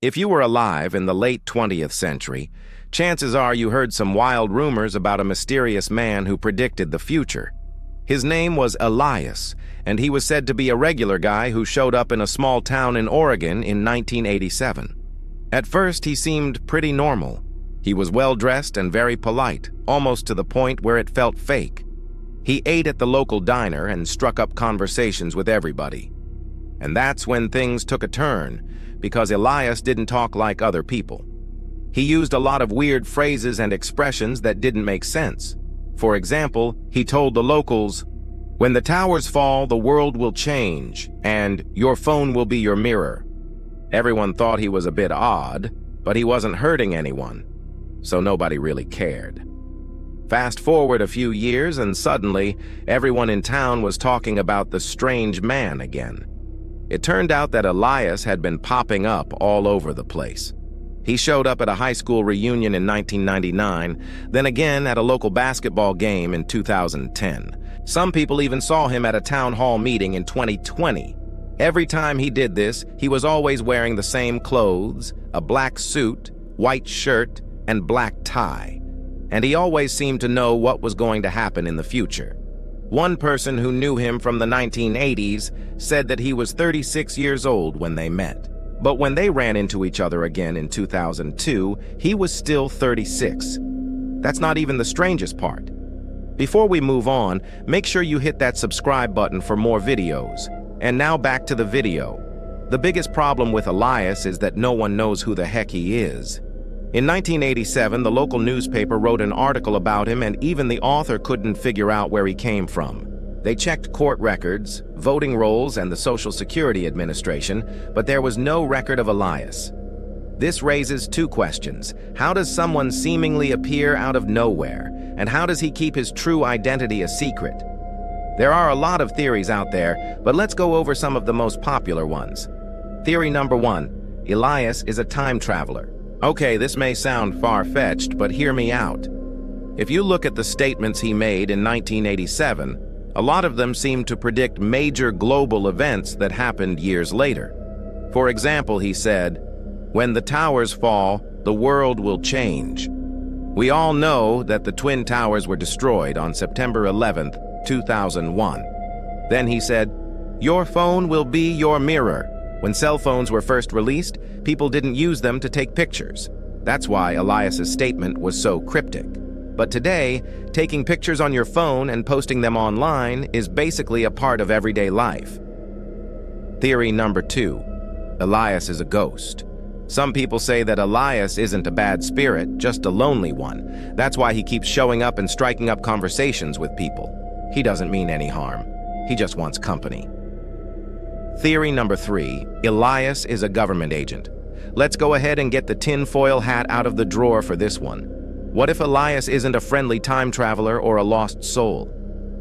If you were alive in the late 20th century, chances are you heard some wild rumors about a mysterious man who predicted the future. His name was Elias, and he was said to be a regular guy who showed up in a small town in Oregon in 1987. At first, he seemed pretty normal. He was well-dressed and very polite, almost to the point where it felt fake. He ate at the local diner and struck up conversations with everybody. And that's when things took a turn, because Elias didn't talk like other people. He used a lot of weird phrases and expressions that didn't make sense. For example, he told the locals, "When the towers fall, the world will change, and your phone will be your mirror." Everyone thought he was a bit odd, but he wasn't hurting anyone, so nobody really cared. Fast forward a few years, and suddenly, everyone in town was talking about the strange man again. It turned out that Elias had been popping up all over the place. He showed up at a high school reunion in 1999, then again at a local basketball game in 2010. Some people even saw him at a town hall meeting in 2020. Every time he did this, he was always wearing the same clothes, a black suit, white shirt, and black tie. And he always seemed to know what was going to happen in the future. One person who knew him from the 1980s said that he was 36 years old when they met. But when they ran into each other again in 2002, he was still 36. That's not even the strangest part. Before we move on, make sure you hit that subscribe button for more videos. And now back to the video. The biggest problem with Elias is that no one knows who the heck he is. In 1987, the local newspaper wrote an article about him, and even the author couldn't figure out where he came from. They checked court records, voting rolls, and the Social Security Administration, but there was no record of Elias. This raises two questions. How does someone seemingly appear out of nowhere? And how does he keep his true identity a secret? There are a lot of theories out there, but let's go over some of the most popular ones. Theory number 1, Elias is a time traveler. Okay, this may sound far-fetched, but hear me out. If you look at the statements he made in 1987, a lot of them seem to predict major global events that happened years later. For example, he said, "When the towers fall, the world will change." We all know that the Twin Towers were destroyed on September 11th, 2001. Then he said, "Your phone will be your mirror." When cell phones were first released, people didn't use them to take pictures. That's why Elias's statement was so cryptic. But today, taking pictures on your phone and posting them online is basically a part of everyday life. Theory number 2, Elias is a ghost. Some people say that Elias isn't a bad spirit, just a lonely one. That's why he keeps showing up and striking up conversations with people. He doesn't mean any harm. He just wants company. Theory number 3, Elias is a government agent. Let's go ahead and get the tinfoil hat out of the drawer for this one. What if Elias isn't a friendly time traveler or a lost soul?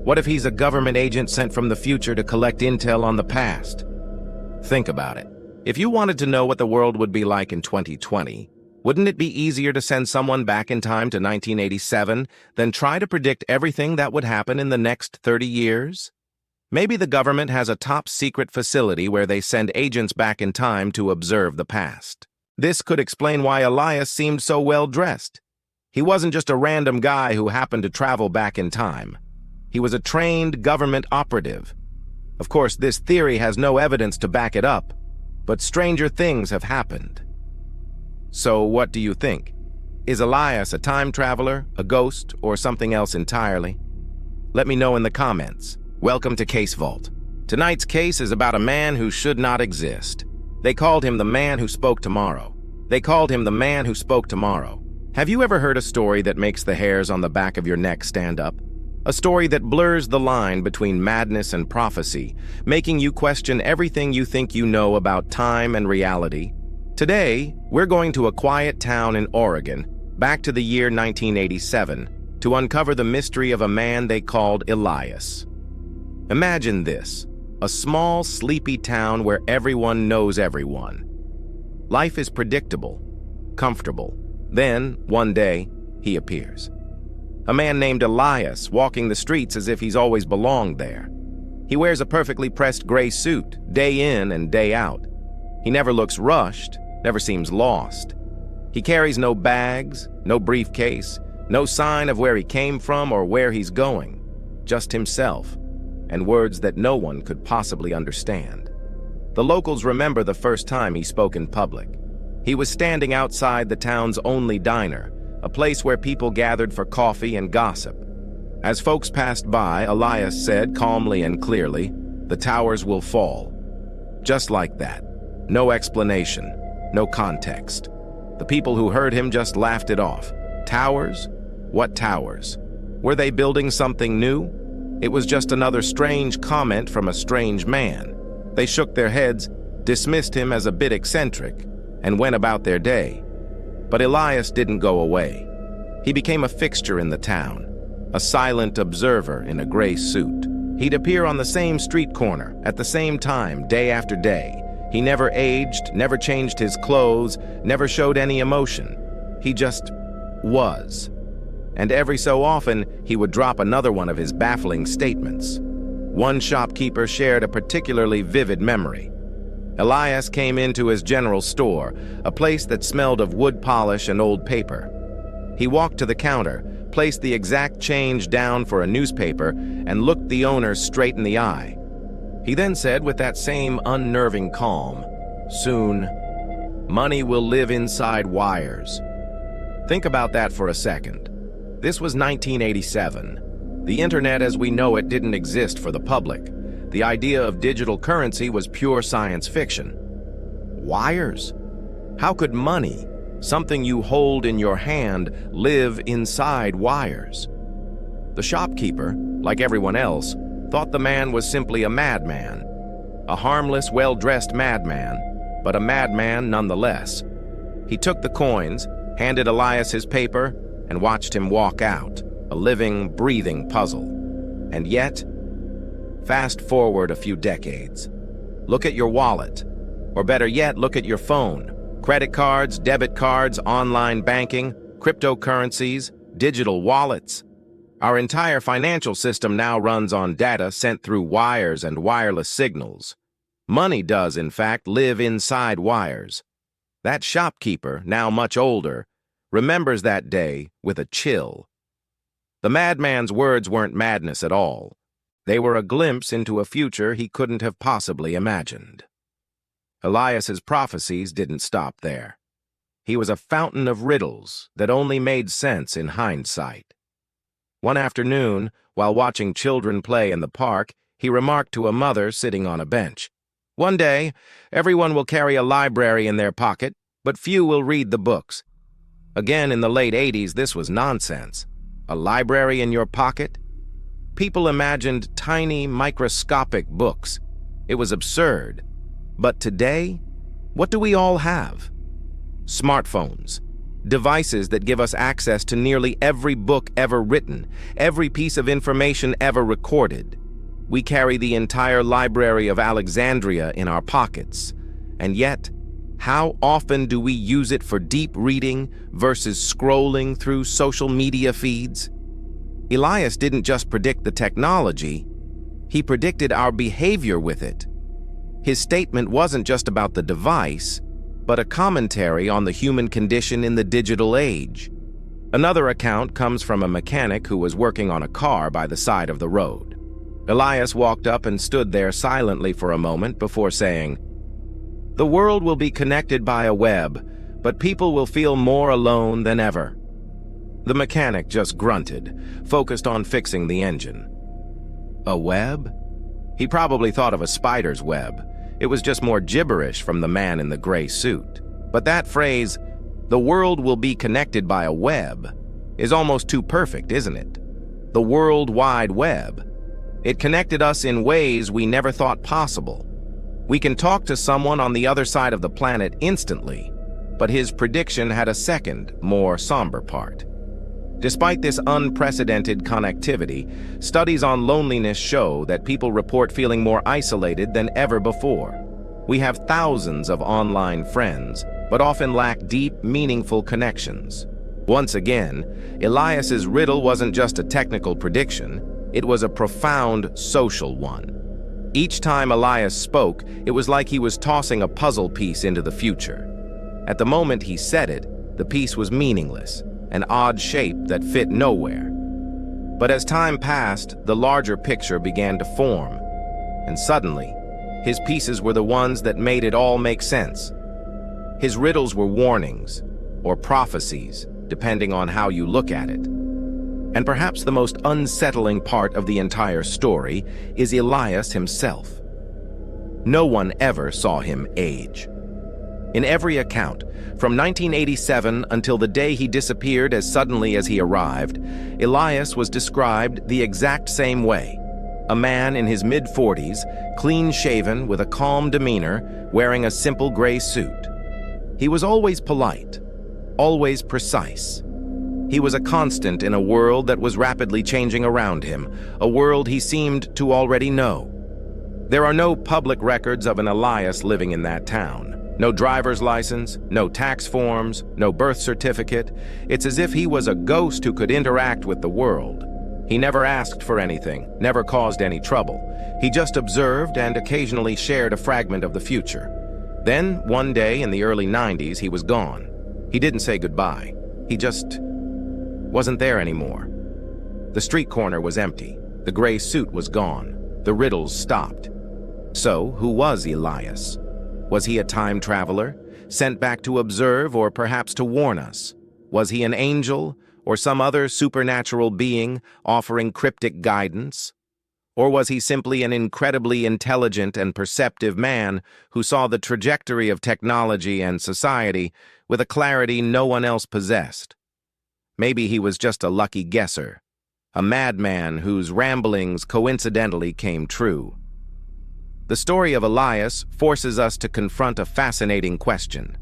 What if he's a government agent sent from the future to collect intel on the past? Think about it. If you wanted to know what the world would be like in 2020, wouldn't it be easier to send someone back in time to 1987 than try to predict everything that would happen in the next 30 years? Maybe the government has a top-secret facility where they send agents back in time to observe the past. This could explain why Elias seemed so well-dressed. He wasn't just a random guy who happened to travel back in time. He was a trained government operative. Of course, this theory has no evidence to back it up, but stranger things have happened. So what do you think? Is Elias a time traveler, a ghost, or something else entirely? Let me know in the comments. Welcome to Case Vault. Tonight's case is about a man who should not exist. They called him the man who spoke tomorrow. They called him the man who spoke tomorrow. Have you ever heard a story that makes the hairs on the back of your neck stand up? A story that blurs the line between madness and prophecy, making you question everything you think you know about time and reality? Today, we're going to a quiet town in Oregon, back to the year 1987, to uncover the mystery of a man they called Elias. Imagine this, a small, sleepy town where everyone knows everyone. Life is predictable, comfortable. Then, one day, he appears. A man named Elias, walking the streets as if he's always belonged there. He wears a perfectly pressed gray suit, day in and day out. He never looks rushed, never seems lost. He carries no bags, no briefcase, no sign of where he came from or where he's going, just himself, and words that no one could possibly understand. The locals remember the first time he spoke in public. He was standing outside the town's only diner, a place where people gathered for coffee and gossip. As folks passed by, Elias said calmly and clearly, "The towers will fall." Just like that. No explanation, no context. The people who heard him just laughed it off. Towers? What towers? Were they building something new? It was just another strange comment from a strange man. They shook their heads, dismissed him as a bit eccentric, and went about their day. But Elias didn't go away. He became a fixture in the town, a silent observer in a gray suit. He'd appear on the same street corner at the same time, day after day. He never aged, never changed his clothes, never showed any emotion. He just was. And every so often, he would drop another one of his baffling statements. One shopkeeper shared a particularly vivid memory. Elias came into his general store, a place that smelled of wood polish and old paper. He walked to the counter, placed the exact change down for a newspaper, and looked the owner straight in the eye. He then said with that same unnerving calm, "Soon, money will live inside wires." Think about that for a second. This was 1987. The internet as we know it didn't exist for the public. The idea of digital currency was pure science fiction. Wires? How could money, something you hold in your hand, live inside wires? The shopkeeper, like everyone else, thought the man was simply a madman. A harmless, well-dressed madman, but a madman nonetheless. He took the coins, handed Elias his paper, and watched him walk out, a living, breathing puzzle. And yet, fast forward a few decades. Look at your wallet, or better yet, look at your phone. Credit cards, debit cards, online banking, cryptocurrencies, digital wallets. Our entire financial system now runs on data sent through wires and wireless signals. Money does, in fact, live inside wires. That shopkeeper, now much older, remembers that day with a chill. The madman's words weren't madness at all. They were a glimpse into a future he couldn't have possibly imagined. Elias's prophecies didn't stop there. He was a fountain of riddles that only made sense in hindsight. One afternoon, while watching children play in the park, he remarked to a mother sitting on a bench, "One day, everyone will carry a library in their pocket, but few will read the books." Again, in the late 80s, this was nonsense. A library in your pocket? People imagined tiny, microscopic books. It was absurd. But today, what do we all have? Smartphones. Devices that give us access to nearly every book ever written, every piece of information ever recorded. We carry the entire Library of Alexandria in our pockets. And yet, how often do we use it for deep reading versus scrolling through social media feeds? Elias didn't just predict the technology, he predicted our behavior with it. His statement wasn't just about the device, but a commentary on the human condition in the digital age. Another account comes from a mechanic who was working on a car by the side of the road. Elias walked up and stood there silently for a moment before saying, "The world will be connected by a web, but people will feel more alone than ever." The mechanic just grunted, focused on fixing the engine. A web? He probably thought of a spider's web. It was just more gibberish from the man in the gray suit. But that phrase, "the world will be connected by a web," is almost too perfect, isn't it? The World Wide Web. It connected us in ways we never thought possible. We can talk to someone on the other side of the planet instantly, but his prediction had a second, more somber part. Despite this unprecedented connectivity, studies on loneliness show that people report feeling more isolated than ever before. We have thousands of online friends, but often lack deep, meaningful connections. Once again, Elias's riddle wasn't just a technical prediction, it was a profound social one. Each time Elias spoke, it was like he was tossing a puzzle piece into the future. At the moment he said it, the piece was meaningless, an odd shape that fit nowhere. But as time passed, the larger picture began to form, and suddenly, his pieces were the ones that made it all make sense. His riddles were warnings, or prophecies, depending on how you look at it. And perhaps the most unsettling part of the entire story is Elias himself. No one ever saw him age. In every account, from 1987 until the day he disappeared as suddenly as he arrived, Elias was described the exact same way. A man in his mid-40s, clean-shaven with a calm demeanor, wearing a simple gray suit. He was always polite, always precise. He was a constant in a world that was rapidly changing around him, a world he seemed to already know. There are no public records of an Elias living in that town. No driver's license, no tax forms, no birth certificate. It's as if he was a ghost who could interact with the world. He never asked for anything, never caused any trouble. He just observed and occasionally shared a fragment of the future. Then, one day in the early 90s, he was gone. He didn't say goodbye. He just wasn't there anymore. The street corner was empty. The gray suit was gone. The riddles stopped. So, who was Elias? Was he a time traveler, sent back to observe or perhaps to warn us? Was he an angel or some other supernatural being offering cryptic guidance? Or was he simply an incredibly intelligent and perceptive man who saw the trajectory of technology and society with a clarity no one else possessed? Maybe he was just a lucky guesser, a madman whose ramblings coincidentally came true. The story of Elias forces us to confront a fascinating question.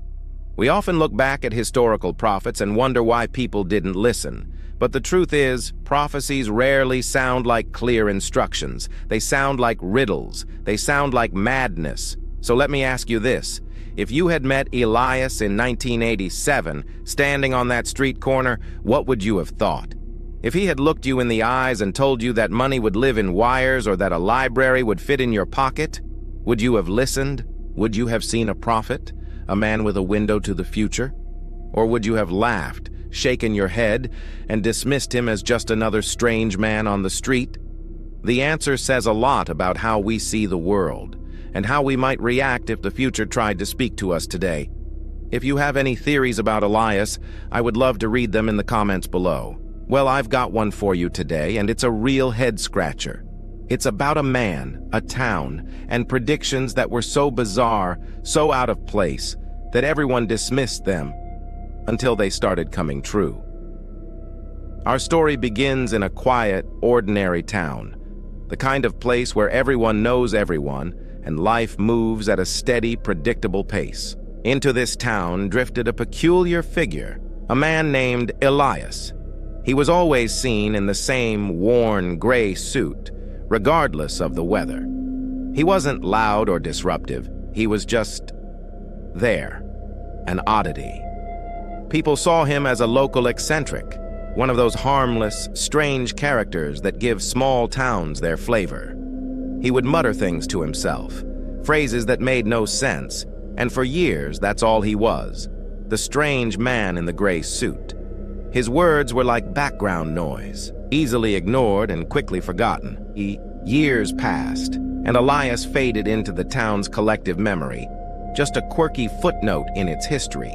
We often look back at historical prophets and wonder why people didn't listen. But the truth is, prophecies rarely sound like clear instructions. They sound like riddles. They sound like madness. So let me ask you this. If you had met Elias in 1987, standing on that street corner, what would you have thought? If he had looked you in the eyes and told you that money would live in wires or that a library would fit in your pocket, would you have listened? Would you have seen a prophet, a man with a window to the future? Or would you have laughed, shaken your head, and dismissed him as just another strange man on the street? The answer says a lot about how we see the world, and how we might react if the future tried to speak to us today. If you have any theories about Elias, I would love to read them in the comments below. Well, I've got one for you today, and it's a real head-scratcher. It's about a man, a town, and predictions that were so bizarre, so out of place, that everyone dismissed them until they started coming true. Our story begins in a quiet, ordinary town, the kind of place where everyone knows everyone, and life moves at a steady, predictable pace. Into this town drifted a peculiar figure, a man named Elias. He was always seen in the same worn gray suit, regardless of the weather. He wasn't loud or disruptive. He was just there, an oddity. People saw him as a local eccentric, one of those harmless, strange characters that give small towns their flavor. He would mutter things to himself, phrases that made no sense, and for years that's all he was, the strange man in the gray suit. His words were like background noise, easily ignored and quickly forgotten. Years passed, and Elias faded into the town's collective memory, just a quirky footnote in its history.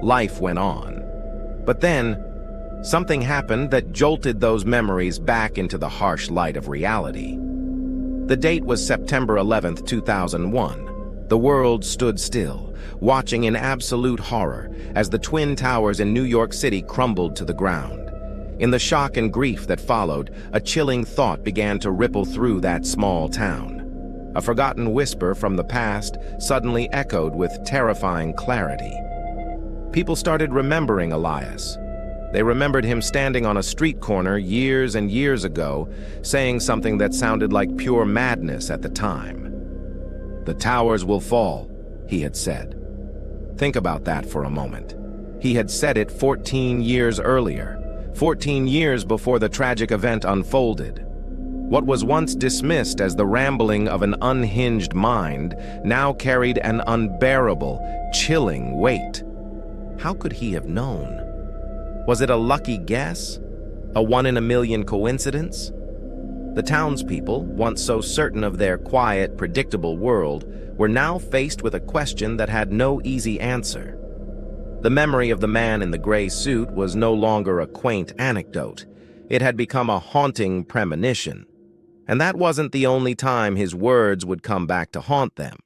Life went on. But then, something happened that jolted those memories back into the harsh light of reality. The date was September 11th, 2001. The world stood still, watching in absolute horror as the Twin Towers in New York City crumbled to the ground. In the shock and grief that followed, a chilling thought began to ripple through that small town. A forgotten whisper from the past suddenly echoed with terrifying clarity. People started remembering Elias. They remembered him standing on a street corner years and years ago, saying something that sounded like pure madness at the time. "The towers will fall," he had said. Think about that for a moment. He had said it 14 years earlier, 14 years before the tragic event unfolded. What was once dismissed as the rambling of an unhinged mind now carried an unbearable, chilling weight. How could he have known? Was it a lucky guess? A one-in-a-million coincidence? The townspeople, once so certain of their quiet, predictable world, were now faced with a question that had no easy answer. The memory of the man in the gray suit was no longer a quaint anecdote. It had become a haunting premonition. And that wasn't the only time his words would come back to haunt them.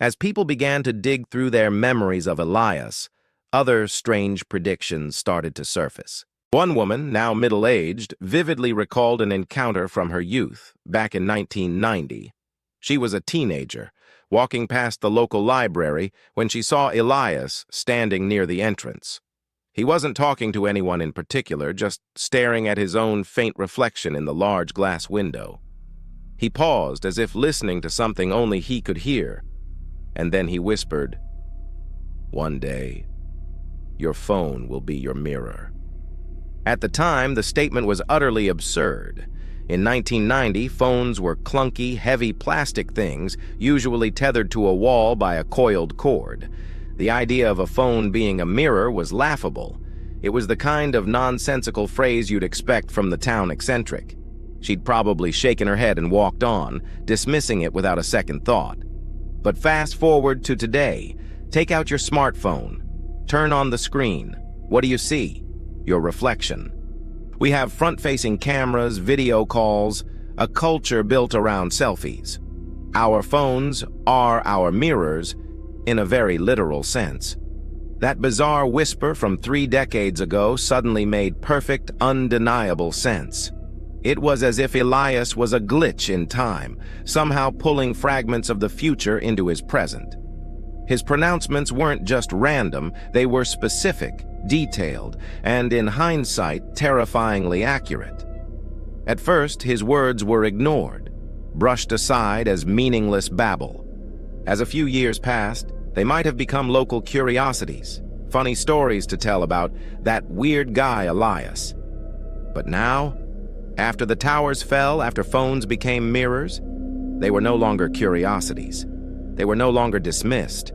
As people began to dig through their memories of Elias, other strange predictions started to surface. One woman, now middle-aged, vividly recalled an encounter from her youth, back in 1990. She was a teenager, walking past the local library when she saw Elias standing near the entrance. He wasn't talking to anyone in particular, just staring at his own faint reflection in the large glass window. He paused as if listening to something only he could hear, and then he whispered, "One day, your phone will be your mirror." At the time, the statement was utterly absurd. In 1990, phones were clunky, heavy plastic things, usually tethered to a wall by a coiled cord. The idea of a phone being a mirror was laughable. It was the kind of nonsensical phrase you'd expect from the town eccentric. She'd probably shaken her head and walked on, dismissing it without a second thought. But fast forward to today. Take out your smartphone. Turn on the screen. What do you see? Your reflection. We have front-facing cameras, video calls, a culture built around selfies. Our phones are our mirrors, in a very literal sense. That bizarre whisper from 3 decades ago suddenly made perfect, undeniable sense. It was as if Elias was a glitch in time, somehow pulling fragments of the future into his present. His pronouncements weren't just random, they were specific, detailed, and in hindsight, terrifyingly accurate. At first, his words were ignored, brushed aside as meaningless babble. As a few years passed, they might have become local curiosities, funny stories to tell about that weird guy Elias. But now, after the towers fell, after phones became mirrors, they were no longer curiosities. They were no longer dismissed.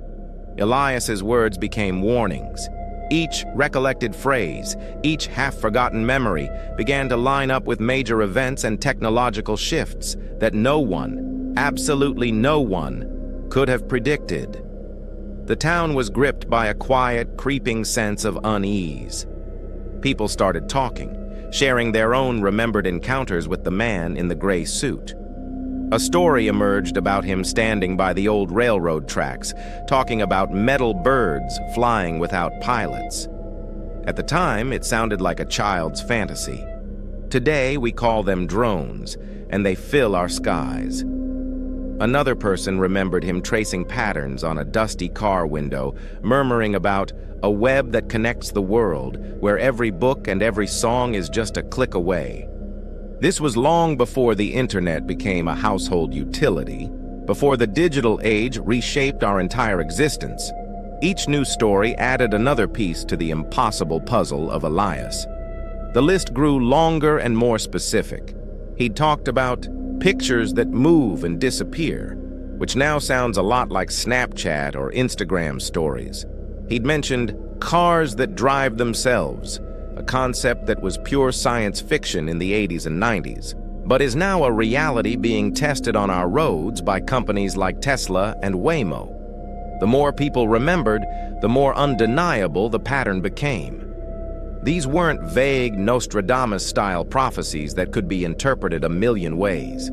Elias's words became warnings. Each recollected phrase, each half-forgotten memory began to line up with major events and technological shifts that no one, absolutely no one, could have predicted. The town was gripped by a quiet, creeping sense of unease. People started talking, sharing their own remembered encounters with the man in the gray suit. A story emerged about him standing by the old railroad tracks, talking about metal birds flying without pilots. At the time, it sounded like a child's fantasy. Today, we call them drones, and they fill our skies. Another person remembered him tracing patterns on a dusty car window, murmuring about a web that connects the world, where every book and every song is just a click away. This was long before the internet became a household utility, before the digital age reshaped our entire existence. Each new story added another piece to the impossible puzzle of Elias. The list grew longer and more specific. He'd talked about pictures that move and disappear, which now sounds a lot like Snapchat or Instagram stories. He'd mentioned cars that drive themselves, a concept that was pure science fiction in the 80s and 90s, but is now a reality being tested on our roads by companies like Tesla and Waymo. The more people remembered, the more undeniable the pattern became. These weren't vague Nostradamus-style prophecies that could be interpreted a million ways.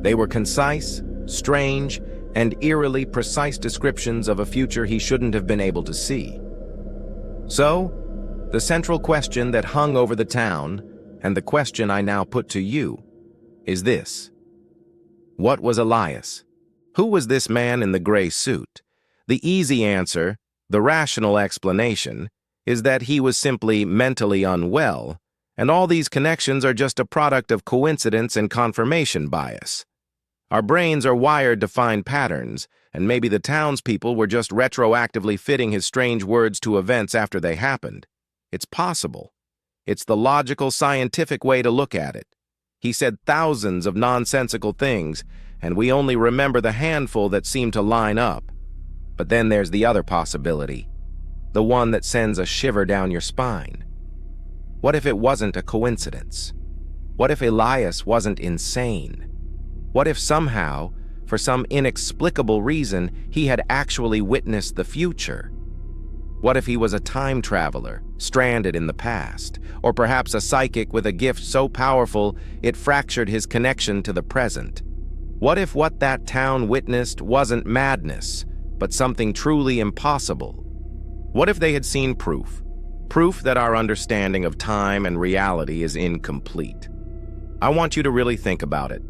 They were concise, strange, and eerily precise descriptions of a future he shouldn't have been able to see. So, the central question that hung over the town, and the question I now put to you, is this. What was Elias? Who was this man in the gray suit? The easy answer, the rational explanation, is that he was simply mentally unwell, and all these connections are just a product of coincidence and confirmation bias. Our brains are wired to find patterns, and maybe the townspeople were just retroactively fitting his strange words to events after they happened. It's possible. It's the logical, scientific way to look at it. He said thousands of nonsensical things, and we only remember the handful that seem to line up. But then there's the other possibility, the one that sends a shiver down your spine. What if it wasn't a coincidence? What if Elias wasn't insane? What if somehow, for some inexplicable reason, he had actually witnessed the future? What if he was a time traveler, stranded in the past, or perhaps a psychic with a gift so powerful it fractured his connection to the present? What if what that town witnessed wasn't madness, but something truly impossible? What if they had seen proof? Proof that our understanding of time and reality is incomplete. I want you to really think about it.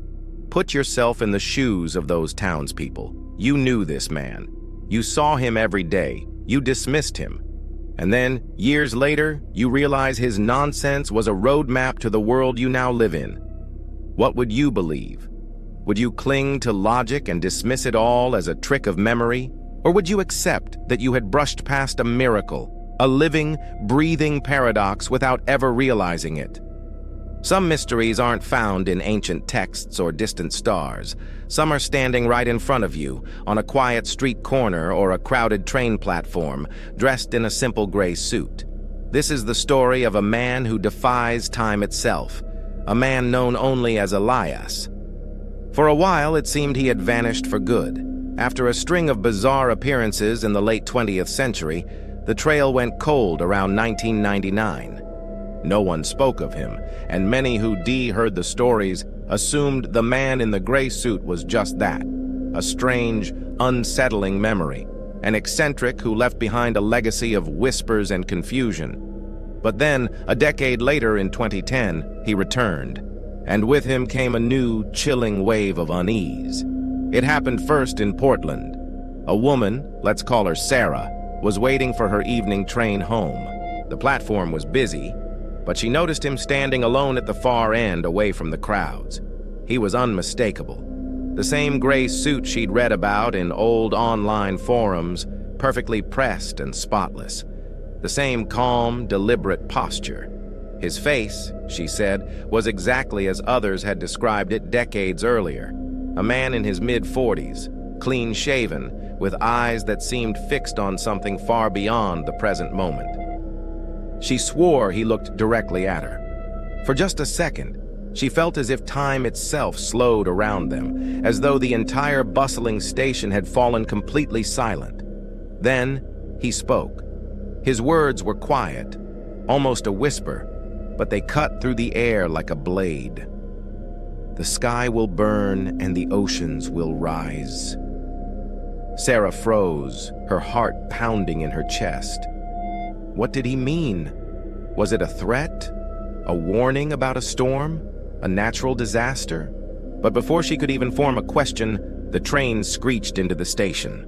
Put yourself in the shoes of those townspeople. You knew this man. You saw him every day. You dismissed him. And then, years later, you realize his nonsense was a roadmap to the world you now live in. What would you believe? Would you cling to logic and dismiss it all as a trick of memory? Or would you accept that you had brushed past a miracle, a living, breathing paradox without ever realizing it? Some mysteries aren't found in ancient texts or distant stars. Some are standing right in front of you, on a quiet street corner or a crowded train platform, dressed in a simple gray suit. This is the story of a man who defies time itself, a man known only as Elias. For a while, it seemed he had vanished for good. After a string of bizarre appearances in the late 20th century, the trail went cold around 1999. No one spoke of him, and many who heard the stories assumed the man in the gray suit was just that, a strange, unsettling memory, an eccentric who left behind a legacy of whispers and confusion. But then, a decade later in 2010, he returned, and with him came a new, chilling wave of unease. It happened first in Portland. A woman, let's call her Sarah, was waiting for her evening train home. The platform was busy, but she noticed him standing alone at the far end, away from the crowds. He was unmistakable. The same gray suit she'd read about in old online forums, perfectly pressed and spotless. The same calm, deliberate posture. His face, she said, was exactly as others had described it decades earlier. A man in his mid-40s, clean-shaven, with eyes that seemed fixed on something far beyond the present moment. She swore he looked directly at her. For just a second, she felt as if time itself slowed around them, as though the entire bustling station had fallen completely silent. Then, he spoke. His words were quiet, almost a whisper, but they cut through the air like a blade. The sky will burn and the oceans will rise. Sarah froze, her heart pounding in her chest. What did he mean? Was it a threat? A warning about a storm? A natural disaster? But before she could even form a question, the train screeched into the station.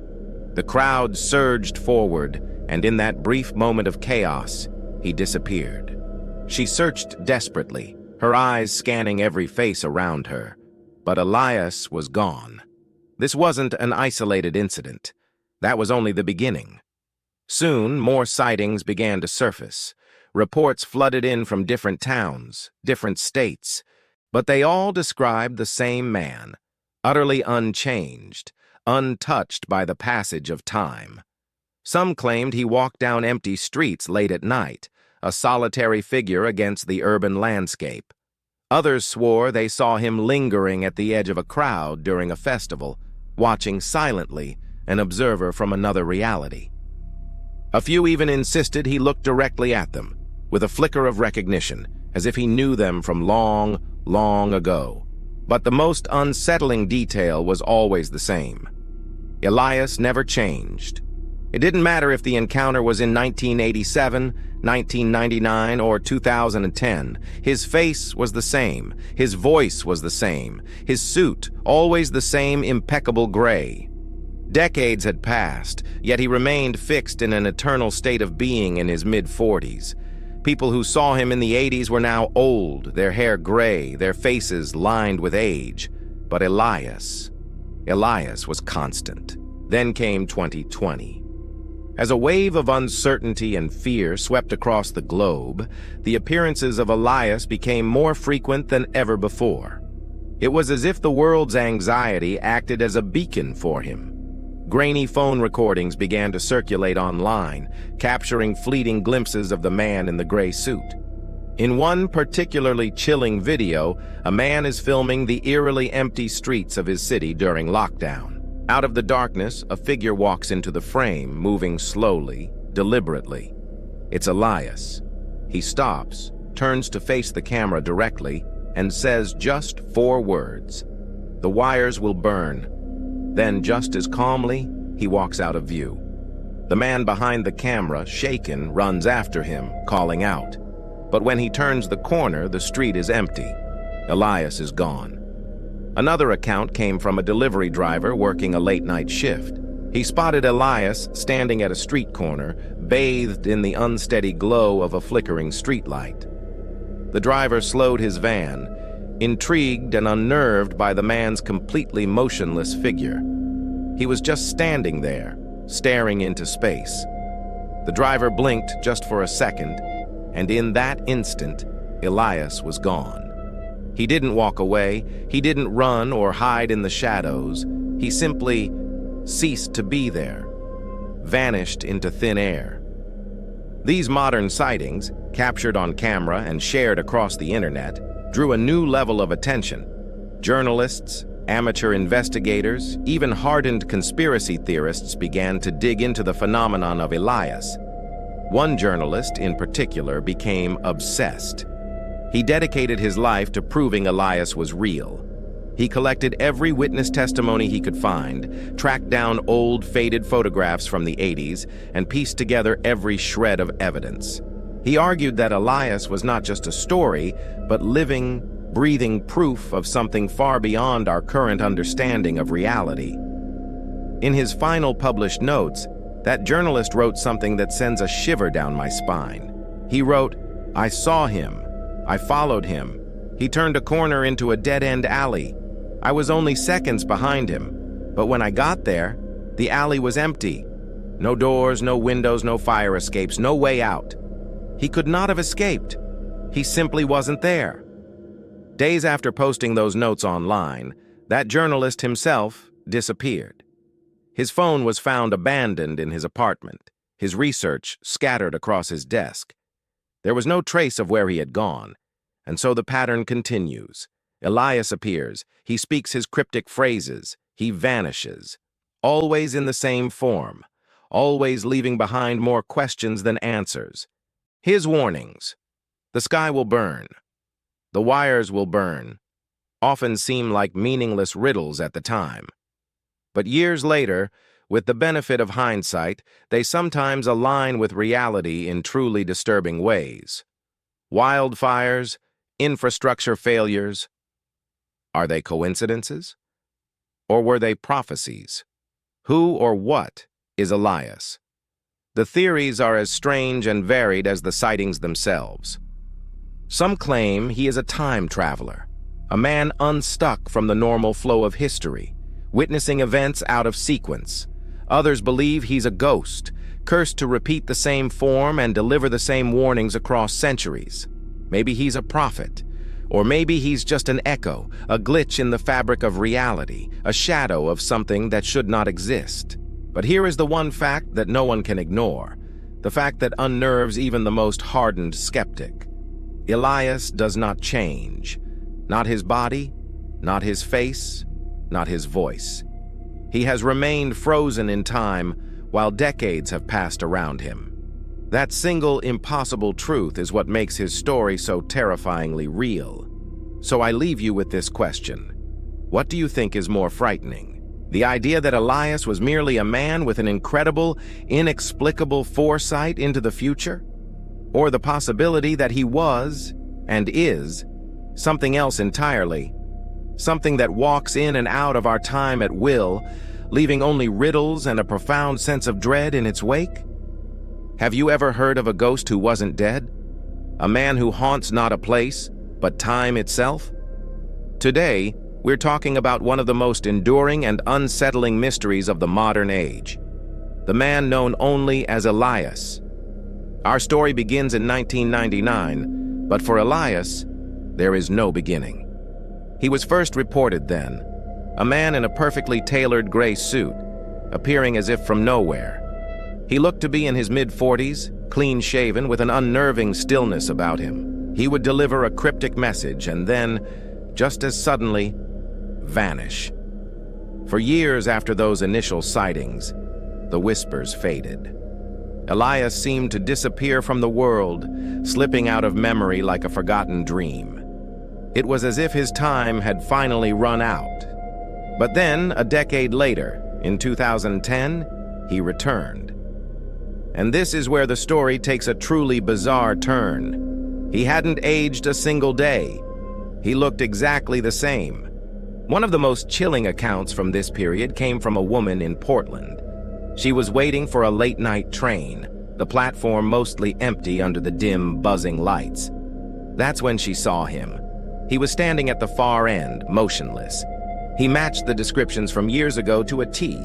The crowd surged forward, and in that brief moment of chaos, he disappeared. She searched desperately, her eyes scanning every face around her. But Elias was gone. This wasn't an isolated incident. That was only the beginning. Soon, more sightings began to surface. Reports flooded in from different towns, different states, but they all described the same man, utterly unchanged, untouched by the passage of time. Some claimed he walked down empty streets late at night, a solitary figure against the urban landscape. Others swore they saw him lingering at the edge of a crowd during a festival, watching silently, an observer from another reality. A few even insisted he looked directly at them, with a flicker of recognition, as if he knew them from long, long ago. But the most unsettling detail was always the same. Elias never changed. It didn't matter if the encounter was in 1987, 1999, or 2010. His face was the same. His voice was the same. His suit, always the same impeccable gray. Decades had passed, yet he remained fixed in an eternal state of being in his mid-40s. People who saw him in the 80s were now old, their hair gray, their faces lined with age. But Elias was constant. Then came 2020. As a wave of uncertainty and fear swept across the globe, the appearances of Elias became more frequent than ever before. It was as if the world's anxiety acted as a beacon for him. Grainy phone recordings began to circulate online, capturing fleeting glimpses of the man in the gray suit. In one particularly chilling video, a man is filming the eerily empty streets of his city during lockdown. Out of the darkness, a figure walks into the frame, moving slowly, deliberately. It's Elias. He stops, turns to face the camera directly, and says just 4 words. "The wires will burn." Then, just as calmly, he walks out of view. The man behind the camera, shaken, runs after him, calling out. But when he turns the corner, the street is empty. Elias is gone. Another account came from a delivery driver working a late-night shift. He spotted Elias standing at a street corner, bathed in the unsteady glow of a flickering streetlight. The driver slowed his van, intrigued and unnerved by the man's completely motionless figure. He was just standing there, staring into space. The driver blinked just for a second, and in that instant, Elias was gone. He didn't walk away, he didn't run or hide in the shadows. He simply ceased to be there, vanished into thin air. These modern sightings, captured on camera and shared across the internet, drew a new level of attention. Journalists, amateur investigators, even hardened conspiracy theorists began to dig into the phenomenon of Elias. One journalist, in particular, became obsessed. He dedicated his life to proving Elias was real. He collected every witness testimony he could find, tracked down old, faded photographs from the 80s, and pieced together every shred of evidence. He argued that Elias was not just a story, but living, breathing proof of something far beyond our current understanding of reality. In his final published notes, that journalist wrote something that sends a shiver down my spine. He wrote, "I saw him. I followed him. He turned a corner into a dead-end alley. I was only seconds behind him, but when I got there, the alley was empty. No doors, no windows, no fire escapes, no way out. He could not have escaped. He simply wasn't there." Days after posting those notes online, that journalist himself disappeared. His phone was found abandoned in his apartment, his research scattered across his desk. There was no trace of where he had gone, and so the pattern continues. Elias appears, he speaks his cryptic phrases, he vanishes, always in the same form, always leaving behind more questions than answers. His warnings, "The sky will burn," "The wires will burn," often seem like meaningless riddles at the time. But years later, with the benefit of hindsight, they sometimes align with reality in truly disturbing ways. Wildfires, infrastructure failures. Are they coincidences? Or were they prophecies? Who or what is Elias? The theories are as strange and varied as the sightings themselves. Some claim he is a time traveler, a man unstuck from the normal flow of history, witnessing events out of sequence. Others believe he's a ghost, cursed to repeat the same form and deliver the same warnings across centuries. Maybe he's a prophet, or maybe he's just an echo, a glitch in the fabric of reality, a shadow of something that should not exist. But here is the one fact that no one can ignore, the fact that unnerves even the most hardened skeptic. Elias does not change. Not his body, not his face, not his voice. He has remained frozen in time while decades have passed around him. That single impossible truth is what makes his story so terrifyingly real. So I leave you with this question. What do you think is more frightening? The idea that Elias was merely a man with an incredible, inexplicable foresight into the future? Or the possibility that he was, and is, something else entirely? Something that walks in and out of our time at will, leaving only riddles and a profound sense of dread in its wake? Have you ever heard of a ghost who wasn't dead? A man who haunts not a place, but time itself? Today, we're talking about one of the most enduring and unsettling mysteries of the modern age. the man known only as Elias. Our story begins in 1999, but for Elias, there is no beginning. He was first reported then, a man in a perfectly tailored gray suit, appearing as if from nowhere. He looked to be in his mid-40s, clean-shaven, with an unnerving stillness about him. He would deliver a cryptic message and then, just as suddenly, vanish. For years after those initial sightings, the whispers faded. Elias seemed to disappear from the world, slipping out of memory like a forgotten dream. It was as if his time had finally run out. But then, a decade later, in 2010, he returned. And this is where the story takes a truly bizarre turn. He hadn't aged a single day. He looked exactly the same. One of the most chilling accounts from this period came from a woman in Portland. She was waiting for a late-night train, the platform mostly empty under the dim, buzzing lights. That's when she saw him. He was standing at the far end, motionless. He matched the descriptions from years ago to a T: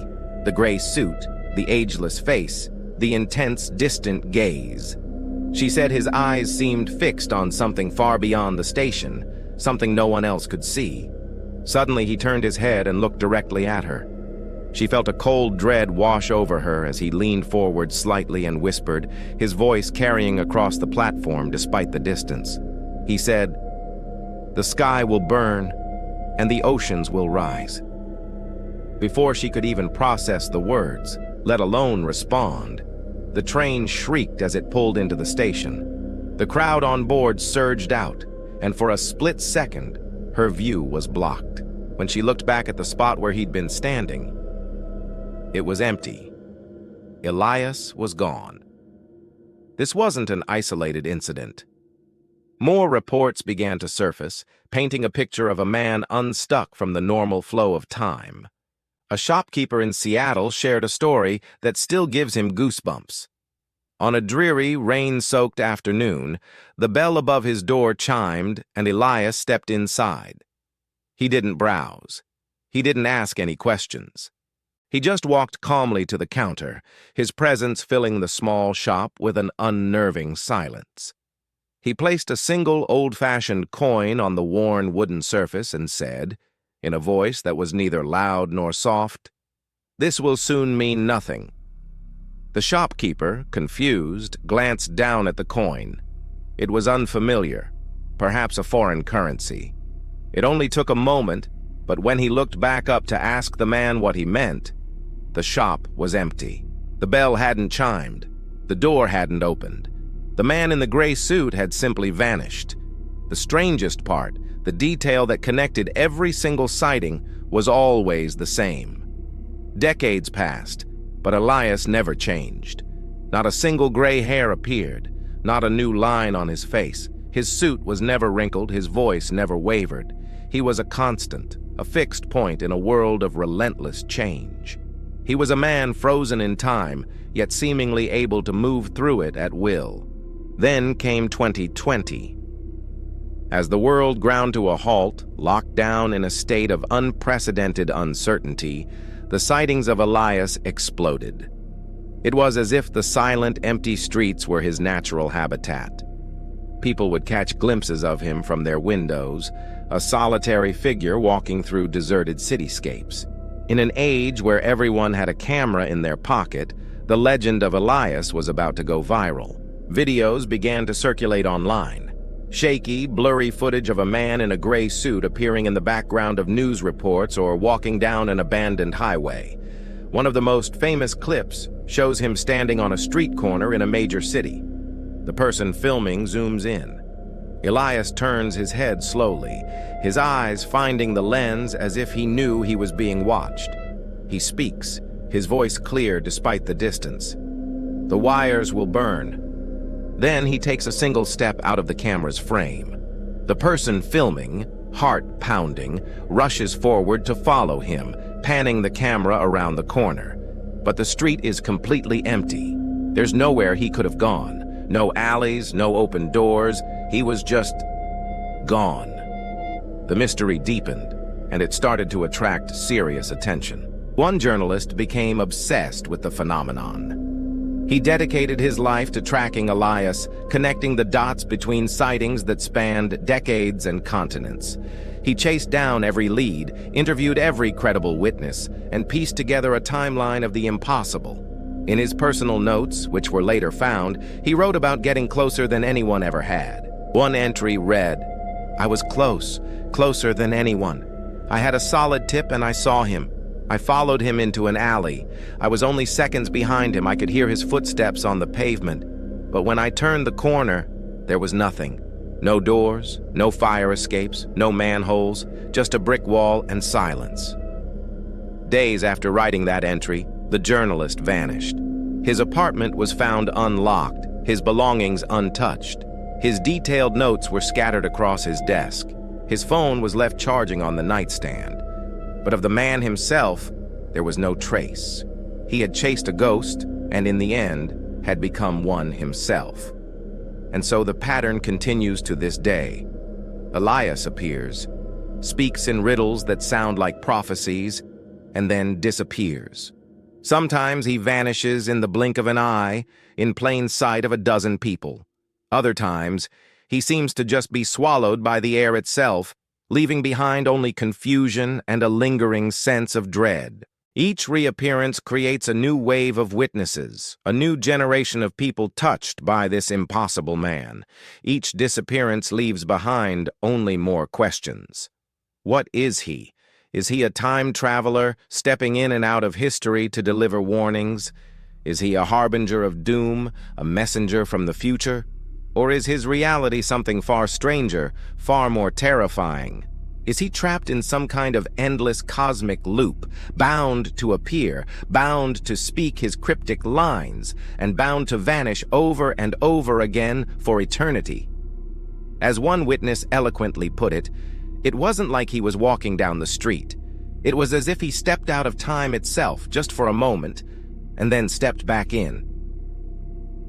the gray suit, the ageless face, the intense, distant gaze. She said his eyes seemed fixed on something far beyond the station, something no one else could see. Suddenly, he turned his head and looked directly at her. She felt a cold dread wash over her as he leaned forward slightly and whispered, his voice carrying across the platform despite the distance. He said, "The sky will burn, and the oceans will rise." Before she could even process the words, let alone respond, the train shrieked as it pulled into the station. The crowd on board surged out, and for a split second, her view was blocked. When she looked back at the spot where he'd been standing, it was empty. Elias was gone. This wasn't an isolated incident. More reports began to surface, painting a picture of a man unstuck from the normal flow of time. A shopkeeper in Seattle shared a story that still gives him goosebumps. On a dreary, rain-soaked afternoon, the bell above his door chimed and Elias stepped inside. He didn't browse. He didn't ask any questions. He just walked calmly to the counter, his presence filling the small shop with an unnerving silence. He placed a single old-fashioned coin on the worn wooden surface and said, in a voice that was neither loud nor soft, "This will soon mean nothing." The shopkeeper, confused, glanced down at the coin. It was unfamiliar, perhaps a foreign currency. It only took a moment, but when he looked back up to ask the man what he meant, the shop was empty. The bell hadn't chimed. The door hadn't opened. The man in the gray suit had simply vanished. The strangest part, the detail that connected every single sighting, was always the same. Decades passed, but Elias never changed. Not a single gray hair appeared, not a new line on his face. His suit was never wrinkled, his voice never wavered. He was a constant, a fixed point in a world of relentless change. He was a man frozen in time, yet seemingly able to move through it at will. Then came 2020. As the world ground to a halt, locked down in a state of unprecedented uncertainty, the sightings of Elias exploded. It was as if the silent, empty streets were his natural habitat. People would catch glimpses of him from their windows, a solitary figure walking through deserted cityscapes. In an age where everyone had a camera in their pocket, the legend of Elias was about to go viral. Videos began to circulate online. Shaky, blurry footage of a man in a gray suit appearing in the background of news reports or walking down an abandoned highway. One of the most famous clips shows him standing on a street corner in a major city. The person filming zooms in. Elias turns his head slowly, his eyes finding the lens as if he knew he was being watched. He speaks, his voice clear despite the distance. "The wires will burn." Then he takes a single step out of the camera's frame. The person filming, heart pounding, rushes forward to follow him, panning the camera around the corner. But the street is completely empty. There's nowhere he could have gone. No alleys, no open doors. He was just gone. The mystery deepened, and it started to attract serious attention. One journalist became obsessed with the phenomenon. He dedicated his life to tracking Elias, connecting the dots between sightings that spanned decades and continents. He chased down every lead, interviewed every credible witness, and pieced together a timeline of the impossible. In his personal notes, which were later found, he wrote about getting closer than anyone ever had. One entry read, "I was close, closer than anyone. I had a solid tip and I saw him. I followed him into an alley. I was only seconds behind him. I could hear his footsteps on the pavement. But when I turned the corner, there was nothing. No doors, no fire escapes, no manholes, just a brick wall and silence." Days after writing that entry, the journalist vanished. His apartment was found unlocked, his belongings untouched. His detailed notes were scattered across his desk. His phone was left charging on the nightstand. But of the man himself, there was no trace. He had chased a ghost, and in the end, had become one himself. And so the pattern continues to this day. Elias appears, speaks in riddles that sound like prophecies, and then disappears. Sometimes he vanishes in the blink of an eye, in plain sight of a dozen people. Other times, he seems to just be swallowed by the air itself, leaving behind only confusion and a lingering sense of dread. Each reappearance creates a new wave of witnesses, a new generation of people touched by this impossible man. Each disappearance leaves behind only more questions. What is he? Is he a time traveler, stepping in and out of history to deliver warnings? Is he a harbinger of doom, a messenger from the future? Or is his reality something far stranger, far more terrifying? Is he trapped in some kind of endless cosmic loop, bound to appear, bound to speak his cryptic lines, and bound to vanish over and over again for eternity? As one witness eloquently put it, it wasn't like he was walking down the street. It was as if he stepped out of time itself just for a moment, and then stepped back in.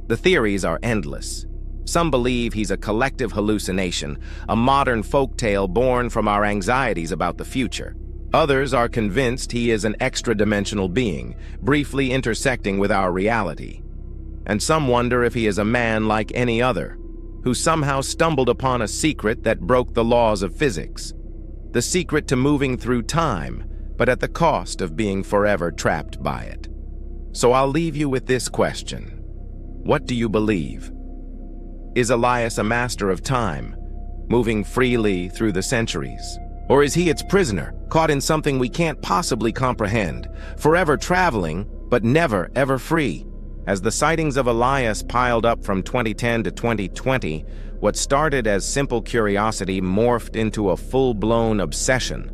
The theories are endless. Some believe he's a collective hallucination, a modern folktale born from our anxieties about the future. Others are convinced he is an extra-dimensional being, briefly intersecting with our reality. And some wonder if he is a man like any other, who somehow stumbled upon a secret that broke the laws of physics. The secret to moving through time, but at the cost of being forever trapped by it. So I'll leave you with this question. What do you believe? Is Elias a master of time, moving freely through the centuries? Or is he its prisoner, caught in something we can't possibly comprehend, forever traveling, but never ever free? As the sightings of Elias piled up from 2010 to 2020, what started as simple curiosity morphed into a full-blown obsession.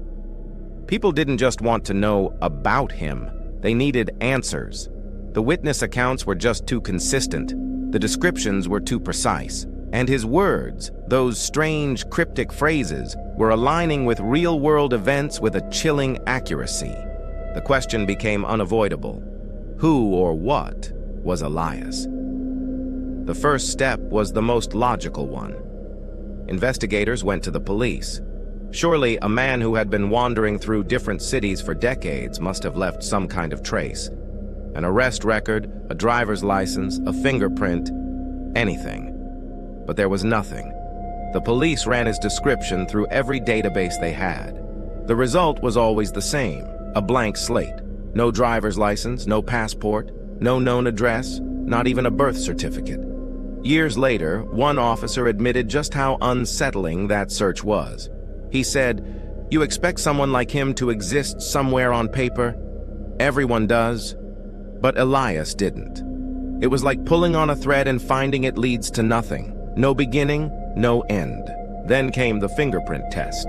People didn't just want to know about him, they needed answers. The witness accounts were just too consistent. The descriptions were too precise, and his words, those strange cryptic phrases, were aligning with real-world events with a chilling accuracy. The question became unavoidable. Who or what was Elias? The first step was the most logical one. Investigators went to the police. Surely a man who had been wandering through different cities for decades must have left some kind of trace. An arrest record, a driver's license, a fingerprint, anything. But there was nothing. The police ran his description through every database they had. The result was always the same, a blank slate. No driver's license, no passport, no known address, not even a birth certificate. Years later, one officer admitted just how unsettling that search was. He said, "You expect someone like him to exist somewhere on paper? Everyone does. But Elias didn't. It was like pulling on a thread and finding it leads to nothing. No beginning, no end." Then came the fingerprint test.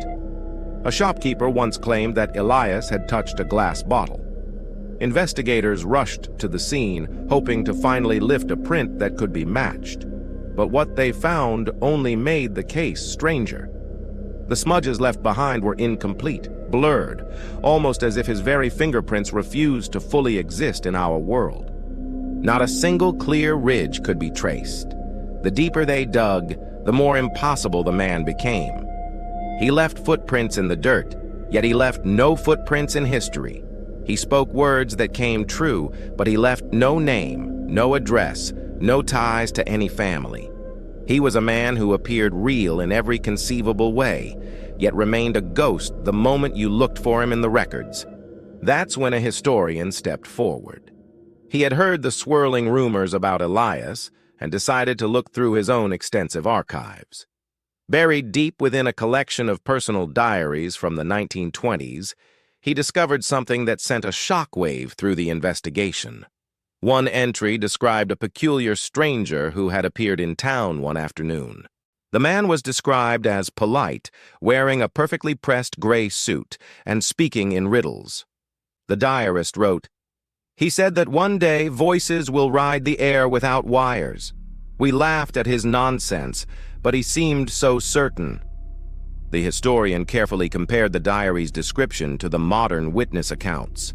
A shopkeeper once claimed that Elias had touched a glass bottle. Investigators rushed to the scene, hoping to finally lift a print that could be matched. But what they found only made the case stranger. The smudges left behind were incomplete, blurred, almost as if his very fingerprints refused to fully exist in our world. Not a single clear ridge could be traced. The deeper they dug, the more impossible the man became. He left footprints in the dirt, yet he left no footprints in history. He spoke words that came true, but he left no name, no address, no ties to any family. He was a man who appeared real in every conceivable way, yet remained a ghost the moment you looked for him in the records. That's when a historian stepped forward. He had heard the swirling rumors about Elias and decided to look through his own extensive archives. Buried deep within a collection of personal diaries from the 1920s, he discovered something that sent a shockwave through the investigation. One entry described a peculiar stranger who had appeared in town one afternoon. The man was described as polite, wearing a perfectly pressed gray suit and speaking in riddles. The diarist wrote, "He said that one day voices will ride the air without wires. We laughed at his nonsense, but he seemed so certain." The historian carefully compared the diary's description to the modern witness accounts.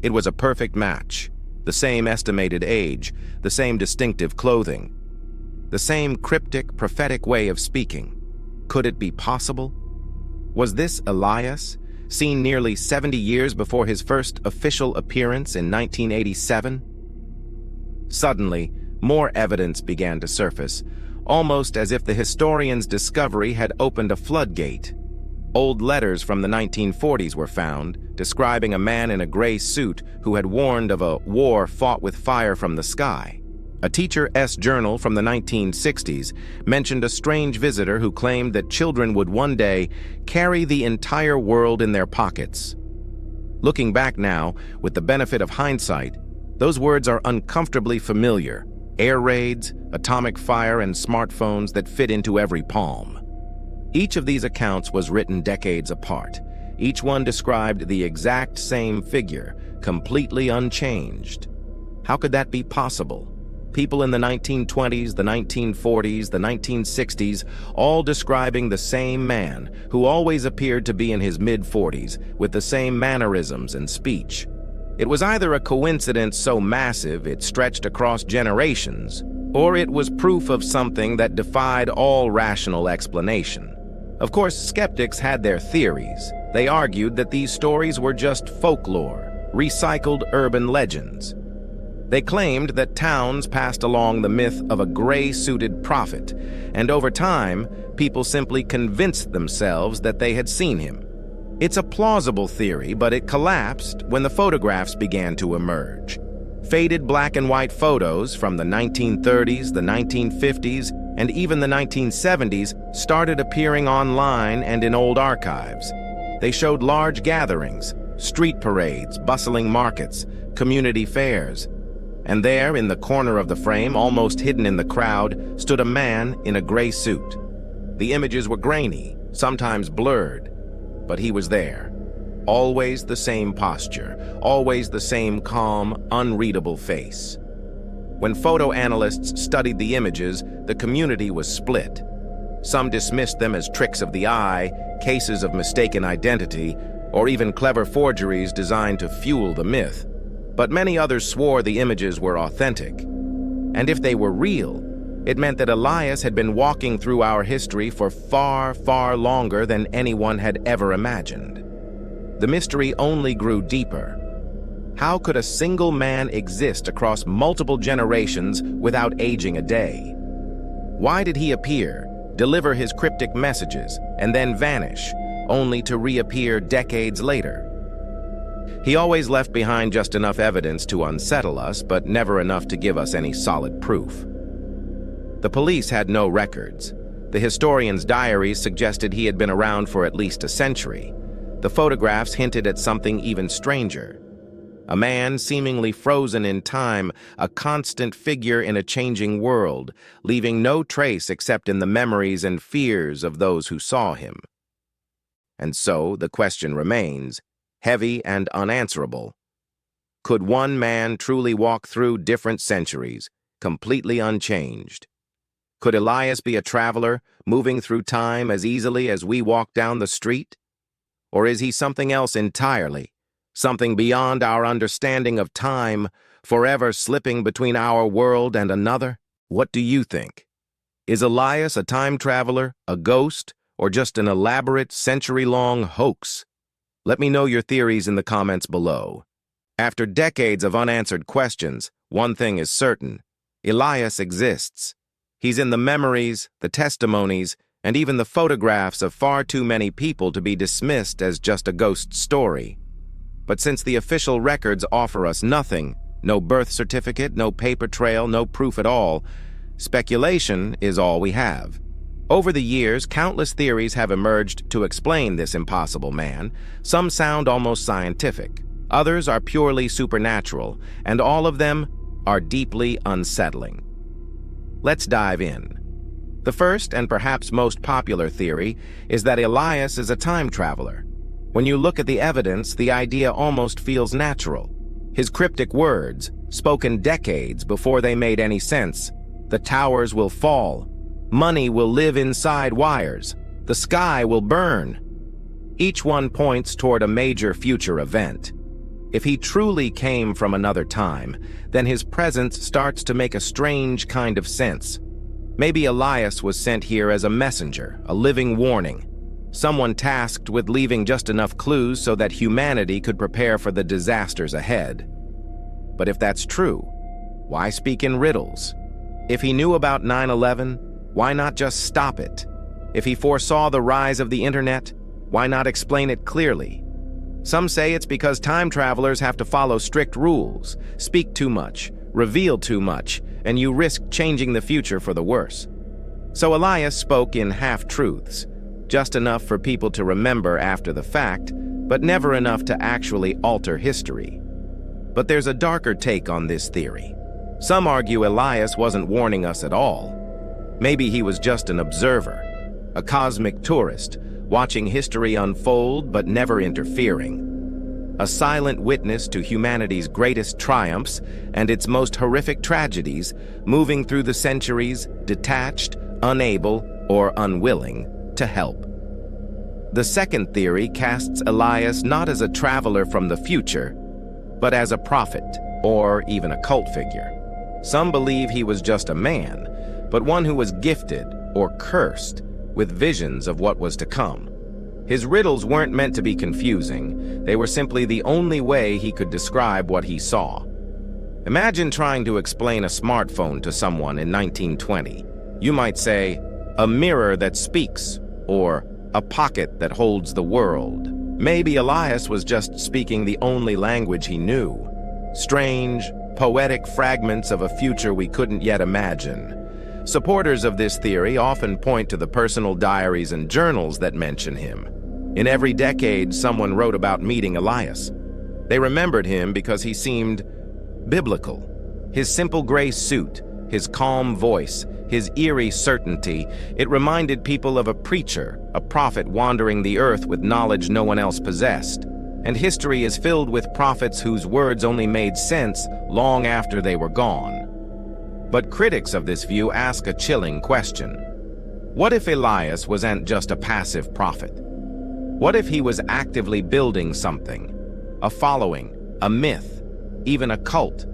It was a perfect match. The same estimated age, the same distinctive clothing, the same cryptic, prophetic way of speaking. Could it be possible? Was this Elias, seen nearly 70 years before his first official appearance in 1987? Suddenly, more evidence began to surface, almost as if the historian's discovery had opened a floodgate. Old letters from the 1940s were found, describing a man in a gray suit who had warned of a war fought with fire from the sky. A teacher's journal from the 1960s mentioned a strange visitor who claimed that children would one day carry the entire world in their pockets. Looking back now, with the benefit of hindsight, those words are uncomfortably familiar. Air raids, atomic fire, and smartphones that fit into every palm. Each of these accounts was written decades apart. Each one described the exact same figure, completely unchanged. How could that be possible? People in the 1920s, the 1940s, the 1960s, all describing the same man, who always appeared to be in his mid-40s, with the same mannerisms and speech. It was either a coincidence so massive it stretched across generations, or it was proof of something that defied all rational explanation. Of course, skeptics had their theories. They argued that these stories were just folklore, recycled urban legends. They claimed that towns passed along the myth of a gray-suited prophet, and over time, people simply convinced themselves that they had seen him. It's a plausible theory, but it collapsed when the photographs began to emerge. Faded black and white photos from the 1930s, the 1950s, and even the 1970s started appearing online and in old archives. They showed large gatherings, street parades, bustling markets, community fairs. And there, in the corner of the frame, almost hidden in the crowd, stood a man in a gray suit. The images were grainy, sometimes blurred, but he was there. Always the same posture, always the same calm, unreadable face. When photo analysts studied the images, the community was split. Some dismissed them as tricks of the eye, cases of mistaken identity, or even clever forgeries designed to fuel the myth. But many others swore the images were authentic. And if they were real, it meant that Elias had been walking through our history for far, far longer than anyone had ever imagined. The mystery only grew deeper. How could a single man exist across multiple generations without aging a day? Why did he appear, deliver his cryptic messages, and then vanish, only to reappear decades later? He always left behind just enough evidence to unsettle us, but never enough to give us any solid proof. The police had no records. The historian's diaries suggested he had been around for at least a century. The photographs hinted at something even stranger. A man seemingly frozen in time, a constant figure in a changing world, leaving no trace except in the memories and fears of those who saw him. And so the question remains, heavy and unanswerable. Could one man truly walk through different centuries, completely unchanged? Could Elias be a traveler, moving through time as easily as we walk down the street? Or is he something else entirely, something beyond our understanding of time, forever slipping between our world and another? What do you think? Is Elias a time traveler, a ghost, or just an elaborate, century-long hoax? Let me know your theories in the comments below. After decades of unanswered questions, one thing is certain: Elias exists. He's in the memories, the testimonies, and even the photographs of far too many people to be dismissed as just a ghost story. But since the official records offer us nothing, no birth certificate, no paper trail, no proof at all, speculation is all we have. Over the years, countless theories have emerged to explain this impossible man. Some sound almost scientific, others are purely supernatural, and all of them are deeply unsettling. Let's dive in. The first and perhaps most popular theory is that Elias is a time traveler. When you look at the evidence, the idea almost feels natural. His cryptic words, spoken decades before they made any sense: the towers will fall, money will live inside wires, the sky will burn. Each one points toward a major future event. If he truly came from another time, then his presence starts to make a strange kind of sense. Maybe Elias was sent here as a messenger, a living warning, someone tasked with leaving just enough clues so that humanity could prepare for the disasters ahead. But if that's true, why speak in riddles? If he knew about 9/11, why not just stop it? If he foresaw the rise of the internet, why not explain it clearly? Some say it's because time travelers have to follow strict rules, speak too much, reveal too much, and you risk changing the future for the worse. So Elias spoke in half-truths, just enough for people to remember after the fact, but never enough to actually alter history. But there's a darker take on this theory. Some argue Elias wasn't warning us at all. Maybe he was just an observer, a cosmic tourist, watching history unfold but never interfering. A silent witness to humanity's greatest triumphs and its most horrific tragedies, moving through the centuries, detached, unable, or unwilling to help. The second theory casts Elias not as a traveler from the future, but as a prophet, or even a cult figure. Some believe he was just a man, but one who was gifted, or cursed, with visions of what was to come. His riddles weren't meant to be confusing, they were simply the only way he could describe what he saw. Imagine trying to explain a smartphone to someone in 1920. You might say, a mirror that speaks, or a pocket that holds the world. Maybe Elias was just speaking the only language he knew. Strange, poetic fragments of a future we couldn't yet imagine. Supporters of this theory often point to the personal diaries and journals that mention him. In every decade, someone wrote about meeting Elias. They remembered him because he seemed biblical. His simple gray suit, his calm voice, his eerie certainty, it reminded people of a preacher, a prophet wandering the earth with knowledge no one else possessed. And history is filled with prophets whose words only made sense long after they were gone. But critics of this view ask a chilling question. What if Elias wasn't just a passive prophet? What if he was actively building something? A following, a myth, even a cult?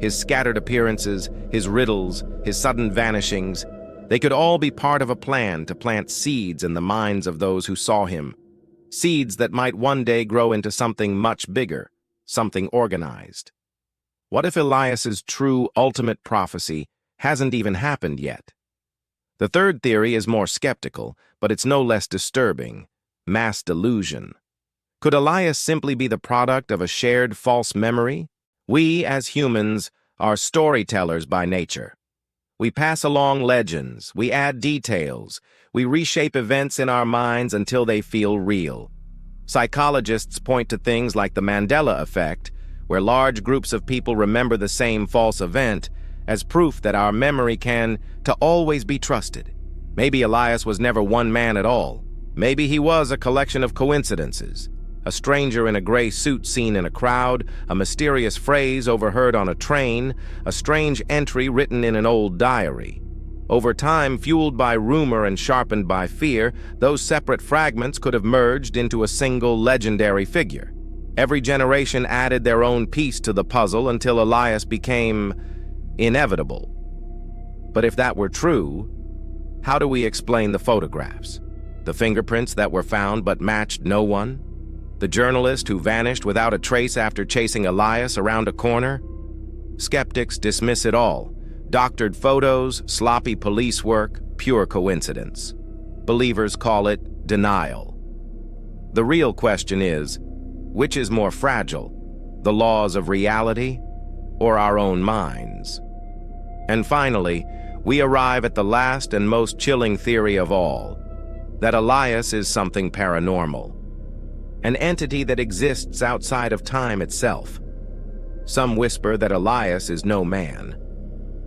His scattered appearances, his riddles, his sudden vanishings, they could all be part of a plan to plant seeds in the minds of those who saw him. Seeds that might one day grow into something much bigger, something organized. What if Elias's true ultimate prophecy hasn't even happened yet? The third theory is more skeptical, but it's no less disturbing: mass delusion. Could Elias simply be the product of a shared false memory? We, as humans, are storytellers by nature. We pass along legends, we add details, we reshape events in our minds until they feel real. Psychologists point to things like the Mandela effect, where large groups of people remember the same false event, as proof that our memory can to always be trusted. Maybe Elias was never one man at all. Maybe he was a collection of coincidences. A stranger in a gray suit seen in a crowd, a mysterious phrase overheard on a train, a strange entry written in an old diary. Over time, fueled by rumor and sharpened by fear, those separate fragments could have merged into a single legendary figure. Every generation added their own piece to the puzzle until Elias became inevitable. But if that were true, how do we explain the photographs? The fingerprints that were found but matched no one? The journalist who vanished without a trace after chasing Elias around a corner? Skeptics dismiss it all. Doctored photos, sloppy police work, pure coincidence. Believers call it denial. The real question is, which is more fragile, the laws of reality or our own minds? And finally, we arrive at the last and most chilling theory of all, that Elias is something paranormal, an entity that exists outside of time itself. Some whisper that Elias is no man,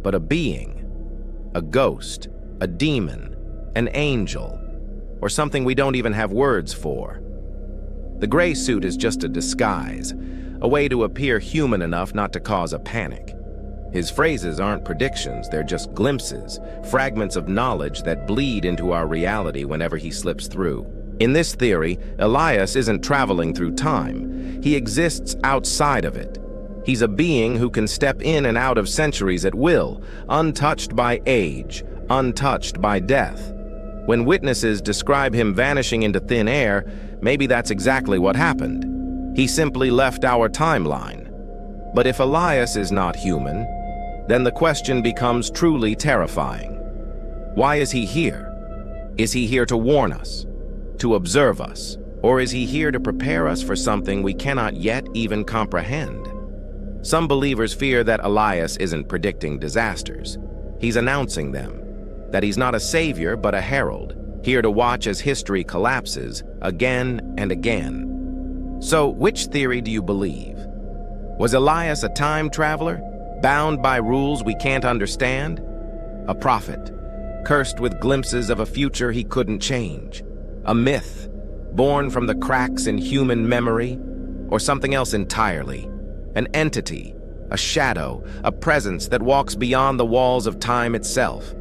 but a being, a ghost, a demon, an angel, or something we don't even have words for. The gray suit is just a disguise, a way to appear human enough not to cause a panic. His phrases aren't predictions, they're just glimpses, fragments of knowledge that bleed into our reality whenever he slips through. In this theory, Elias isn't traveling through time. He exists outside of it. He's a being who can step in and out of centuries at will, untouched by age, untouched by death. When witnesses describe him vanishing into thin air, maybe that's exactly what happened. He simply left our timeline. But if Elias is not human, then the question becomes truly terrifying. Why is he here? Is he here to warn us, to observe us, or is he here to prepare us for something we cannot yet even comprehend? Some believers fear that Elias isn't predicting disasters. He's announcing them, that he's not a savior but a herald, here to watch as history collapses again and again. So, which theory do you believe? Was Elias a time traveler, bound by rules we can't understand? A prophet, cursed with glimpses of a future he couldn't change? A myth, born from the cracks in human memory? Or something else entirely? An entity, a shadow, a presence that walks beyond the walls of time itself?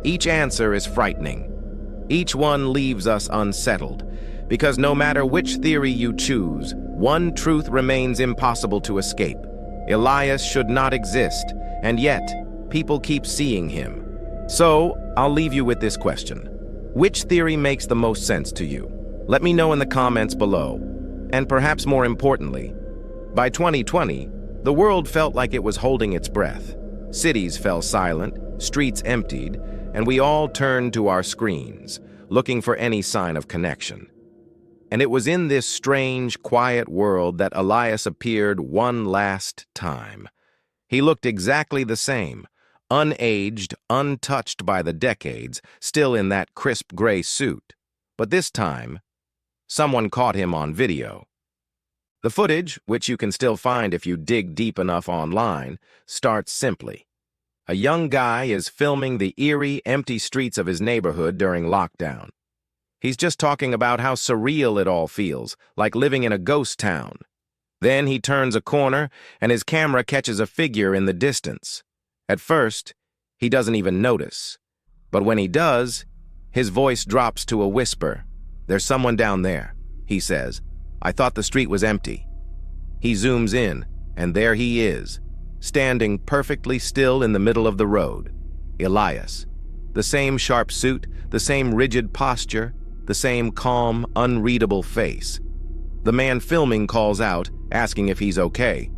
Each answer is frightening. Each one leaves us unsettled, because no matter which theory you choose, one truth remains impossible to escape. Elias should not exist, and yet, people keep seeing him. So, I'll leave you with this question. Which theory makes the most sense to you? Let me know in the comments below. And perhaps more importantly, by 2020, the world felt like it was holding its breath. Cities fell silent, streets emptied, and we all turned to our screens, looking for any sign of connection. And it was in this strange, quiet world that Elias appeared one last time. He looked exactly the same, unaged, untouched by the decades, still in that crisp gray suit. But this time, someone caught him on video. The footage, which you can still find if you dig deep enough online, starts simply. A young guy is filming the eerie, empty streets of his neighborhood during lockdown. He's just talking about how surreal it all feels, like living in a ghost town. Then he turns a corner, and his camera catches a figure in the distance. At first, he doesn't even notice. But when he does, his voice drops to a whisper. "There's someone down there," he says. "I thought the street was empty." He zooms in, and there he is, standing perfectly still in the middle of the road. Elias. The same sharp suit, the same rigid posture, the same calm, unreadable face. The man filming calls out, asking if he's okay.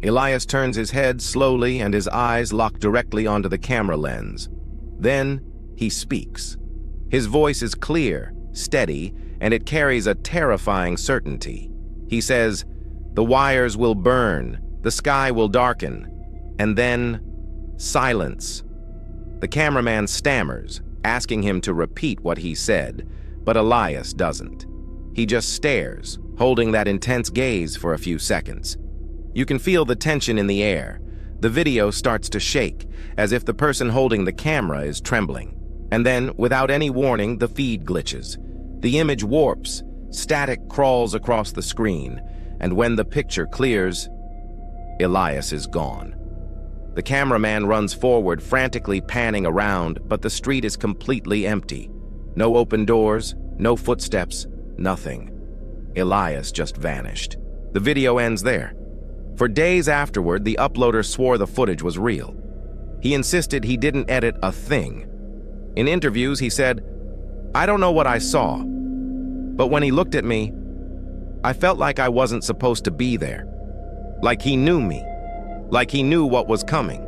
Elias turns his head slowly and his eyes lock directly onto the camera lens. Then he speaks. His voice is clear, steady, and it carries a terrifying certainty. He says, "The wires will burn, the sky will darken," and then silence. The cameraman stammers, asking him to repeat what he said, but Elias doesn't. He just stares, holding that intense gaze for a few seconds. You can feel the tension in the air. The video starts to shake, as if the person holding the camera is trembling. And then, without any warning, the feed glitches. The image warps, static crawls across the screen, and when the picture clears, Elias is gone. The cameraman runs forward, frantically panning around, but the street is completely empty. No open doors, no footsteps, nothing. Elias just vanished. The video ends there. For days afterward, the uploader swore the footage was real. He insisted he didn't edit a thing. In interviews, he said, "I don't know what I saw, but when he looked at me, I felt like I wasn't supposed to be there. Like he knew me. Like he knew what was coming.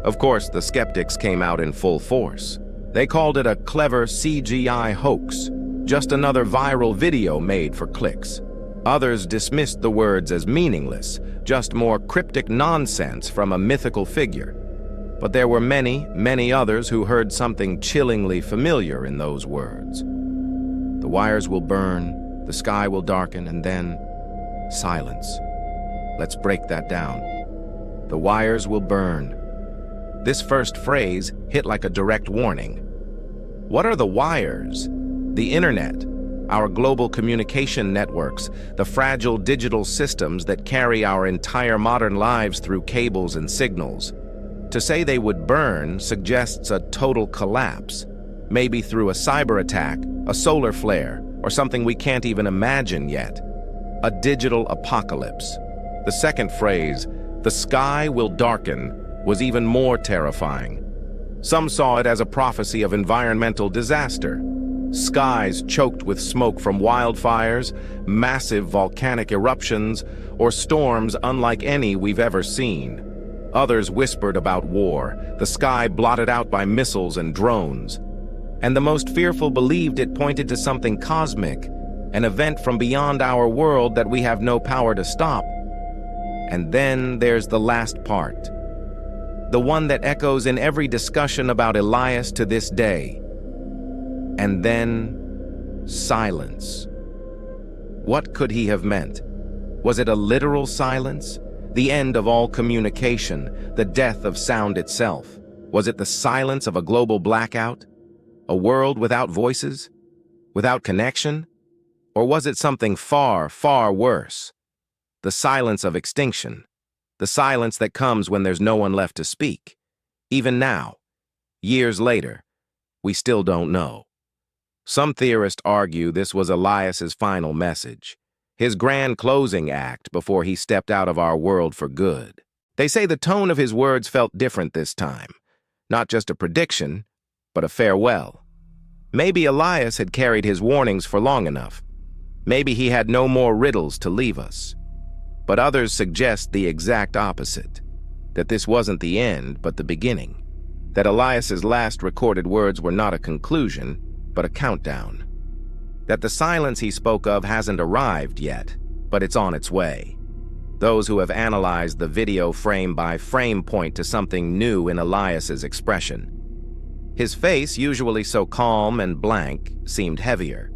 Of course, the skeptics came out in full force. They called it a clever CGI hoax, just another viral video made for clicks. Others dismissed the words as meaningless, just more cryptic nonsense from a mythical figure. But there were many, many others who heard something chillingly familiar in those words. The wires will burn, the sky will darken, and then silence. Let's break that down. The wires will burn. This first phrase hit like a direct warning. What are the wires? The internet, our global communication networks, the fragile digital systems that carry our entire modern lives through cables and signals. To say they would burn suggests a total collapse, maybe through a cyber attack, a solar flare, or something we can't even imagine yet. A digital apocalypse. The second phrase, the sky will darken, was even more terrifying. Some saw it as a prophecy of environmental disaster. Skies choked with smoke from wildfires, massive volcanic eruptions, or storms unlike any we've ever seen. Others whispered about war, the sky blotted out by missiles and drones. And the most fearful believed it pointed to something cosmic, an event from beyond our world that we have no power to stop. And then there's the last part, the one that echoes in every discussion about Elias to this day. And then silence. What could he have meant? Was it a literal silence? The end of all communication, the death of sound itself? Was it the silence of a global blackout? A world without voices? Without connection? Or was it something far, far worse? The silence of extinction. The silence that comes when there's no one left to speak. Even now, years later, we still don't know. Some theorists argue this was Elias's final message, his grand closing act before he stepped out of our world for good. They say the tone of his words felt different this time, not just a prediction, but a farewell. Maybe Elias had carried his warnings for long enough. Maybe he had no more riddles to leave us. But others suggest the exact opposite, that this wasn't the end, but the beginning, that Elias's last recorded words were not a conclusion, but a countdown, that the silence he spoke of hasn't arrived yet, but it's on its way. Those who have analyzed the video frame by frame point to something new in Elias's expression. His face, usually so calm and blank, seemed heavier.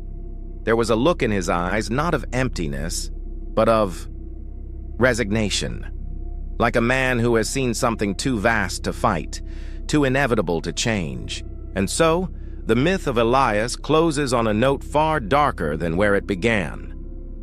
There was a look in his eyes not of emptiness, but of resignation, like a man who has seen something too vast to fight, too inevitable to change. And so, the myth of Elias closes on a note far darker than where it began.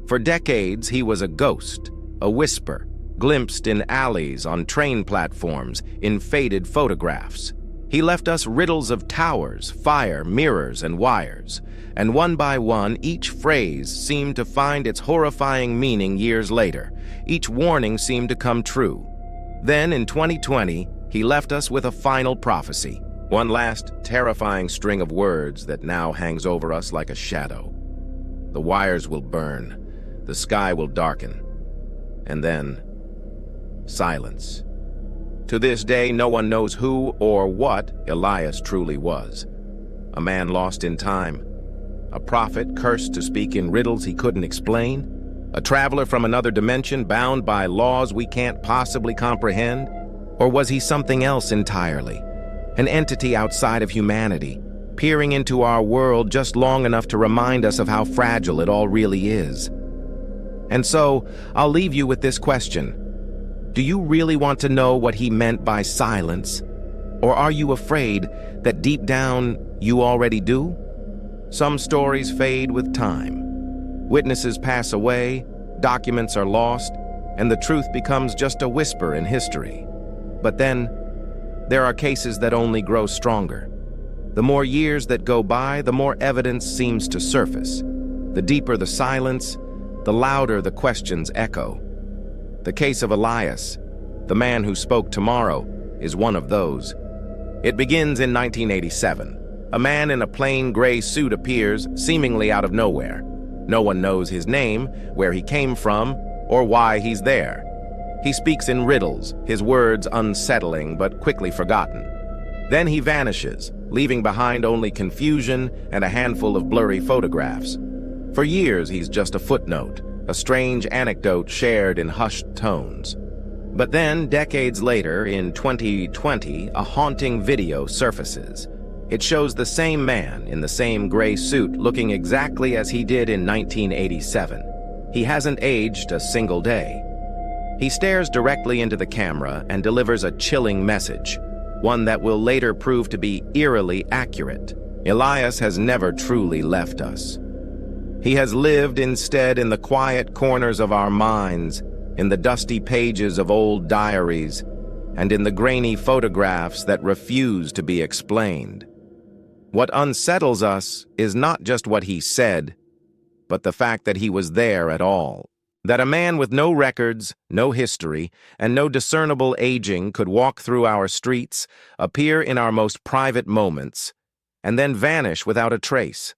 For decades, he was a ghost, a whisper, glimpsed in alleys, on train platforms, in faded photographs. He left us riddles of towers, fire, mirrors, and wires. And one by one, each phrase seemed to find its horrifying meaning years later. Each warning seemed to come true. Then, in 2020, he left us with a final prophecy. One last terrifying string of words that now hangs over us like a shadow. The wires will burn, the sky will darken, and then silence. To this day, no one knows who or what Elias truly was. A man lost in time, a prophet cursed to speak in riddles he couldn't explain, a traveler from another dimension bound by laws we can't possibly comprehend? Or was he something else entirely? An entity outside of humanity, peering into our world just long enough to remind us of how fragile it all really is. And so, I'll leave you with this question. Do you really want to know what he meant by silence? Or are you afraid that deep down you already do? Some stories fade with time. Witnesses pass away, documents are lost, and the truth becomes just a whisper in history. But then, there are cases that only grow stronger. The more years that go by, the more evidence seems to surface. The deeper the silence, the louder the questions echo. The case of Elias, the man who spoke tomorrow, is one of those. It begins in 1987. A man in a plain gray suit appears, seemingly out of nowhere. No one knows his name, where he came from, or why he's there. He speaks in riddles, his words unsettling but quickly forgotten. Then he vanishes, leaving behind only confusion and a handful of blurry photographs. For years, he's just a footnote, a strange anecdote shared in hushed tones. But then, decades later, in 2020, a haunting video surfaces. It shows the same man in the same gray suit looking exactly as he did in 1987. He hasn't aged a single day. He stares directly into the camera and delivers a chilling message, one that will later prove to be eerily accurate. Elias has never truly left us. He has lived instead in the quiet corners of our minds, in the dusty pages of old diaries, and in the grainy photographs that refuse to be explained. What unsettles us is not just what he said, but the fact that he was there at all. That a man with no records, no history, and no discernible aging could walk through our streets, appear in our most private moments, and then vanish without a trace.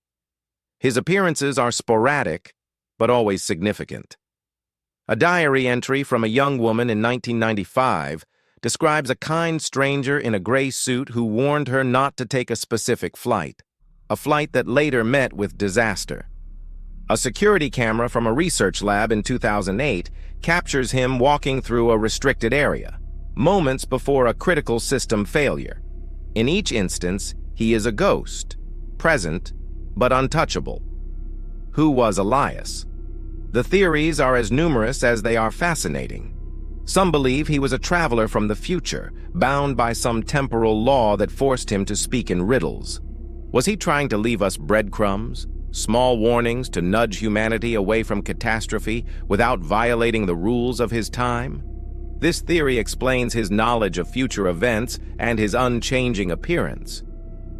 His appearances are sporadic, but always significant. A diary entry from a young woman in 1995 describes a kind stranger in a gray suit who warned her not to take a specific flight, a flight that later met with disaster. A security camera from a research lab in 2008 captures him walking through a restricted area, moments before a critical system failure. In each instance, he is a ghost, present, but untouchable. Who was Elias? The theories are as numerous as they are fascinating. Some believe he was a traveler from the future, bound by some temporal law that forced him to speak in riddles. Was he trying to leave us breadcrumbs, small warnings to nudge humanity away from catastrophe without violating the rules of his time? This theory explains his knowledge of future events and his unchanging appearance.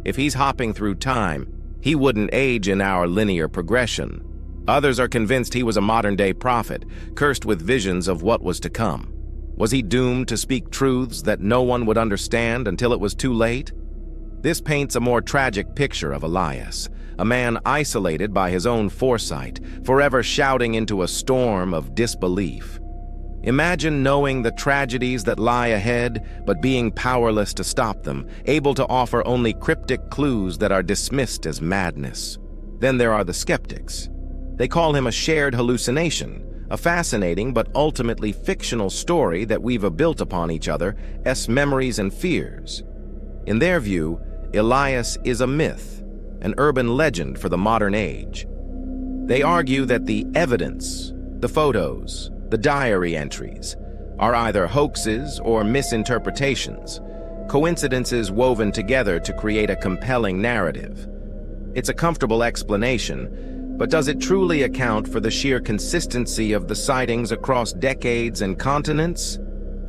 If he's hopping through time, he wouldn't age in our linear progression. Others are convinced he was a modern-day prophet, cursed with visions of what was to come. Was he doomed to speak truths that no one would understand until it was too late? This paints a more tragic picture of Elias, a man isolated by his own foresight, forever shouting into a storm of disbelief. Imagine knowing the tragedies that lie ahead, but being powerless to stop them, able to offer only cryptic clues that are dismissed as madness. Then there are the skeptics. They call him a shared hallucination, a fascinating but ultimately fictional story that we've built upon each other's memories and fears. In their view, Elias is a myth, an urban legend for the modern age. They argue that the evidence, the photos, the diary entries, are either hoaxes or misinterpretations, coincidences woven together to create a compelling narrative. It's a comfortable explanation, but does it truly account for the sheer consistency of the sightings across decades and continents?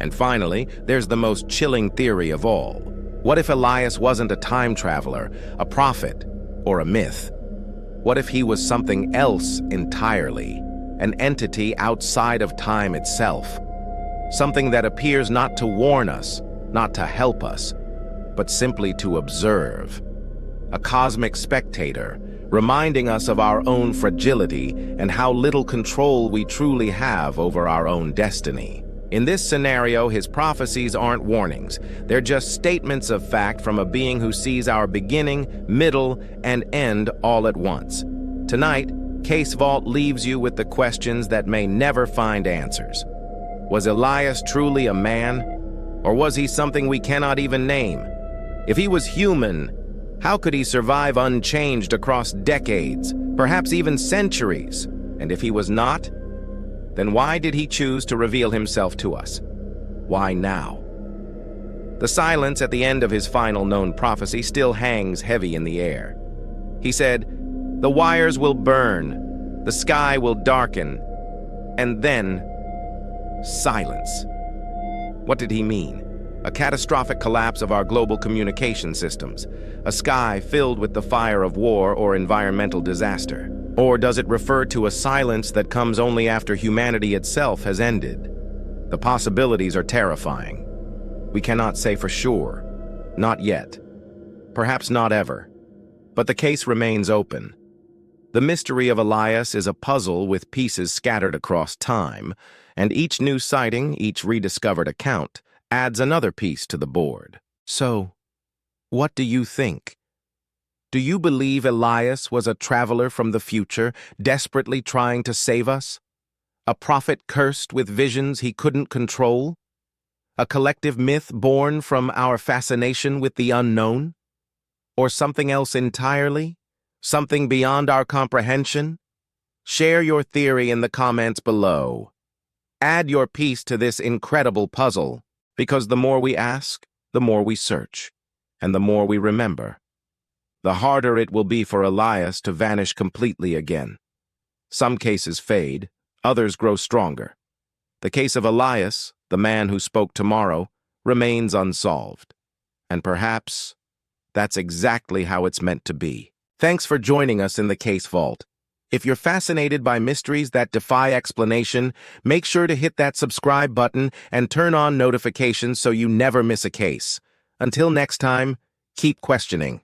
And finally, there's the most chilling theory of all. What if Elias wasn't a time traveler, a prophet, or a myth? What if he was something else entirely, an entity outside of time itself? Something that appears not to warn us, not to help us, but simply to observe. A cosmic spectator, reminding us of our own fragility and how little control we truly have over our own destiny. In this scenario, his prophecies aren't warnings. They're just statements of fact from a being who sees our beginning, middle, and end all at once. Tonight, Case Vault leaves you with the questions that may never find answers. Was Elias truly a man? Or was he something we cannot even name? If he was human, how could he survive unchanged across decades, perhaps even centuries? And if he was not, then why did he choose to reveal himself to us? Why now? The silence at the end of his final known prophecy still hangs heavy in the air. He said, "The wires will burn, the sky will darken, and then silence." What did he mean? A catastrophic collapse of our global communication systems, a sky filled with the fire of war or environmental disaster? Or does it refer to a silence that comes only after humanity itself has ended? The possibilities are terrifying. We cannot say for sure. Not yet. Perhaps not ever. But the case remains open. The mystery of Elias is a puzzle with pieces scattered across time, and each new sighting, each rediscovered account, adds another piece to the board. So, what do you think? Do you believe Elias was a traveler from the future, desperately trying to save us? A prophet cursed with visions he couldn't control? A collective myth born from our fascination with the unknown? Or something else entirely? Something beyond our comprehension? Share your theory in the comments below. Add your piece to this incredible puzzle, because the more we ask, the more we search, and the more we remember, the harder it will be for Elias to vanish completely again. Some cases fade, others grow stronger. The case of Elias, the man who spoke tomorrow, remains unsolved. And perhaps that's exactly how it's meant to be. Thanks for joining us in the Case Vault. If you're fascinated by mysteries that defy explanation, make sure to hit that subscribe button and turn on notifications so you never miss a case. Until next time, keep questioning.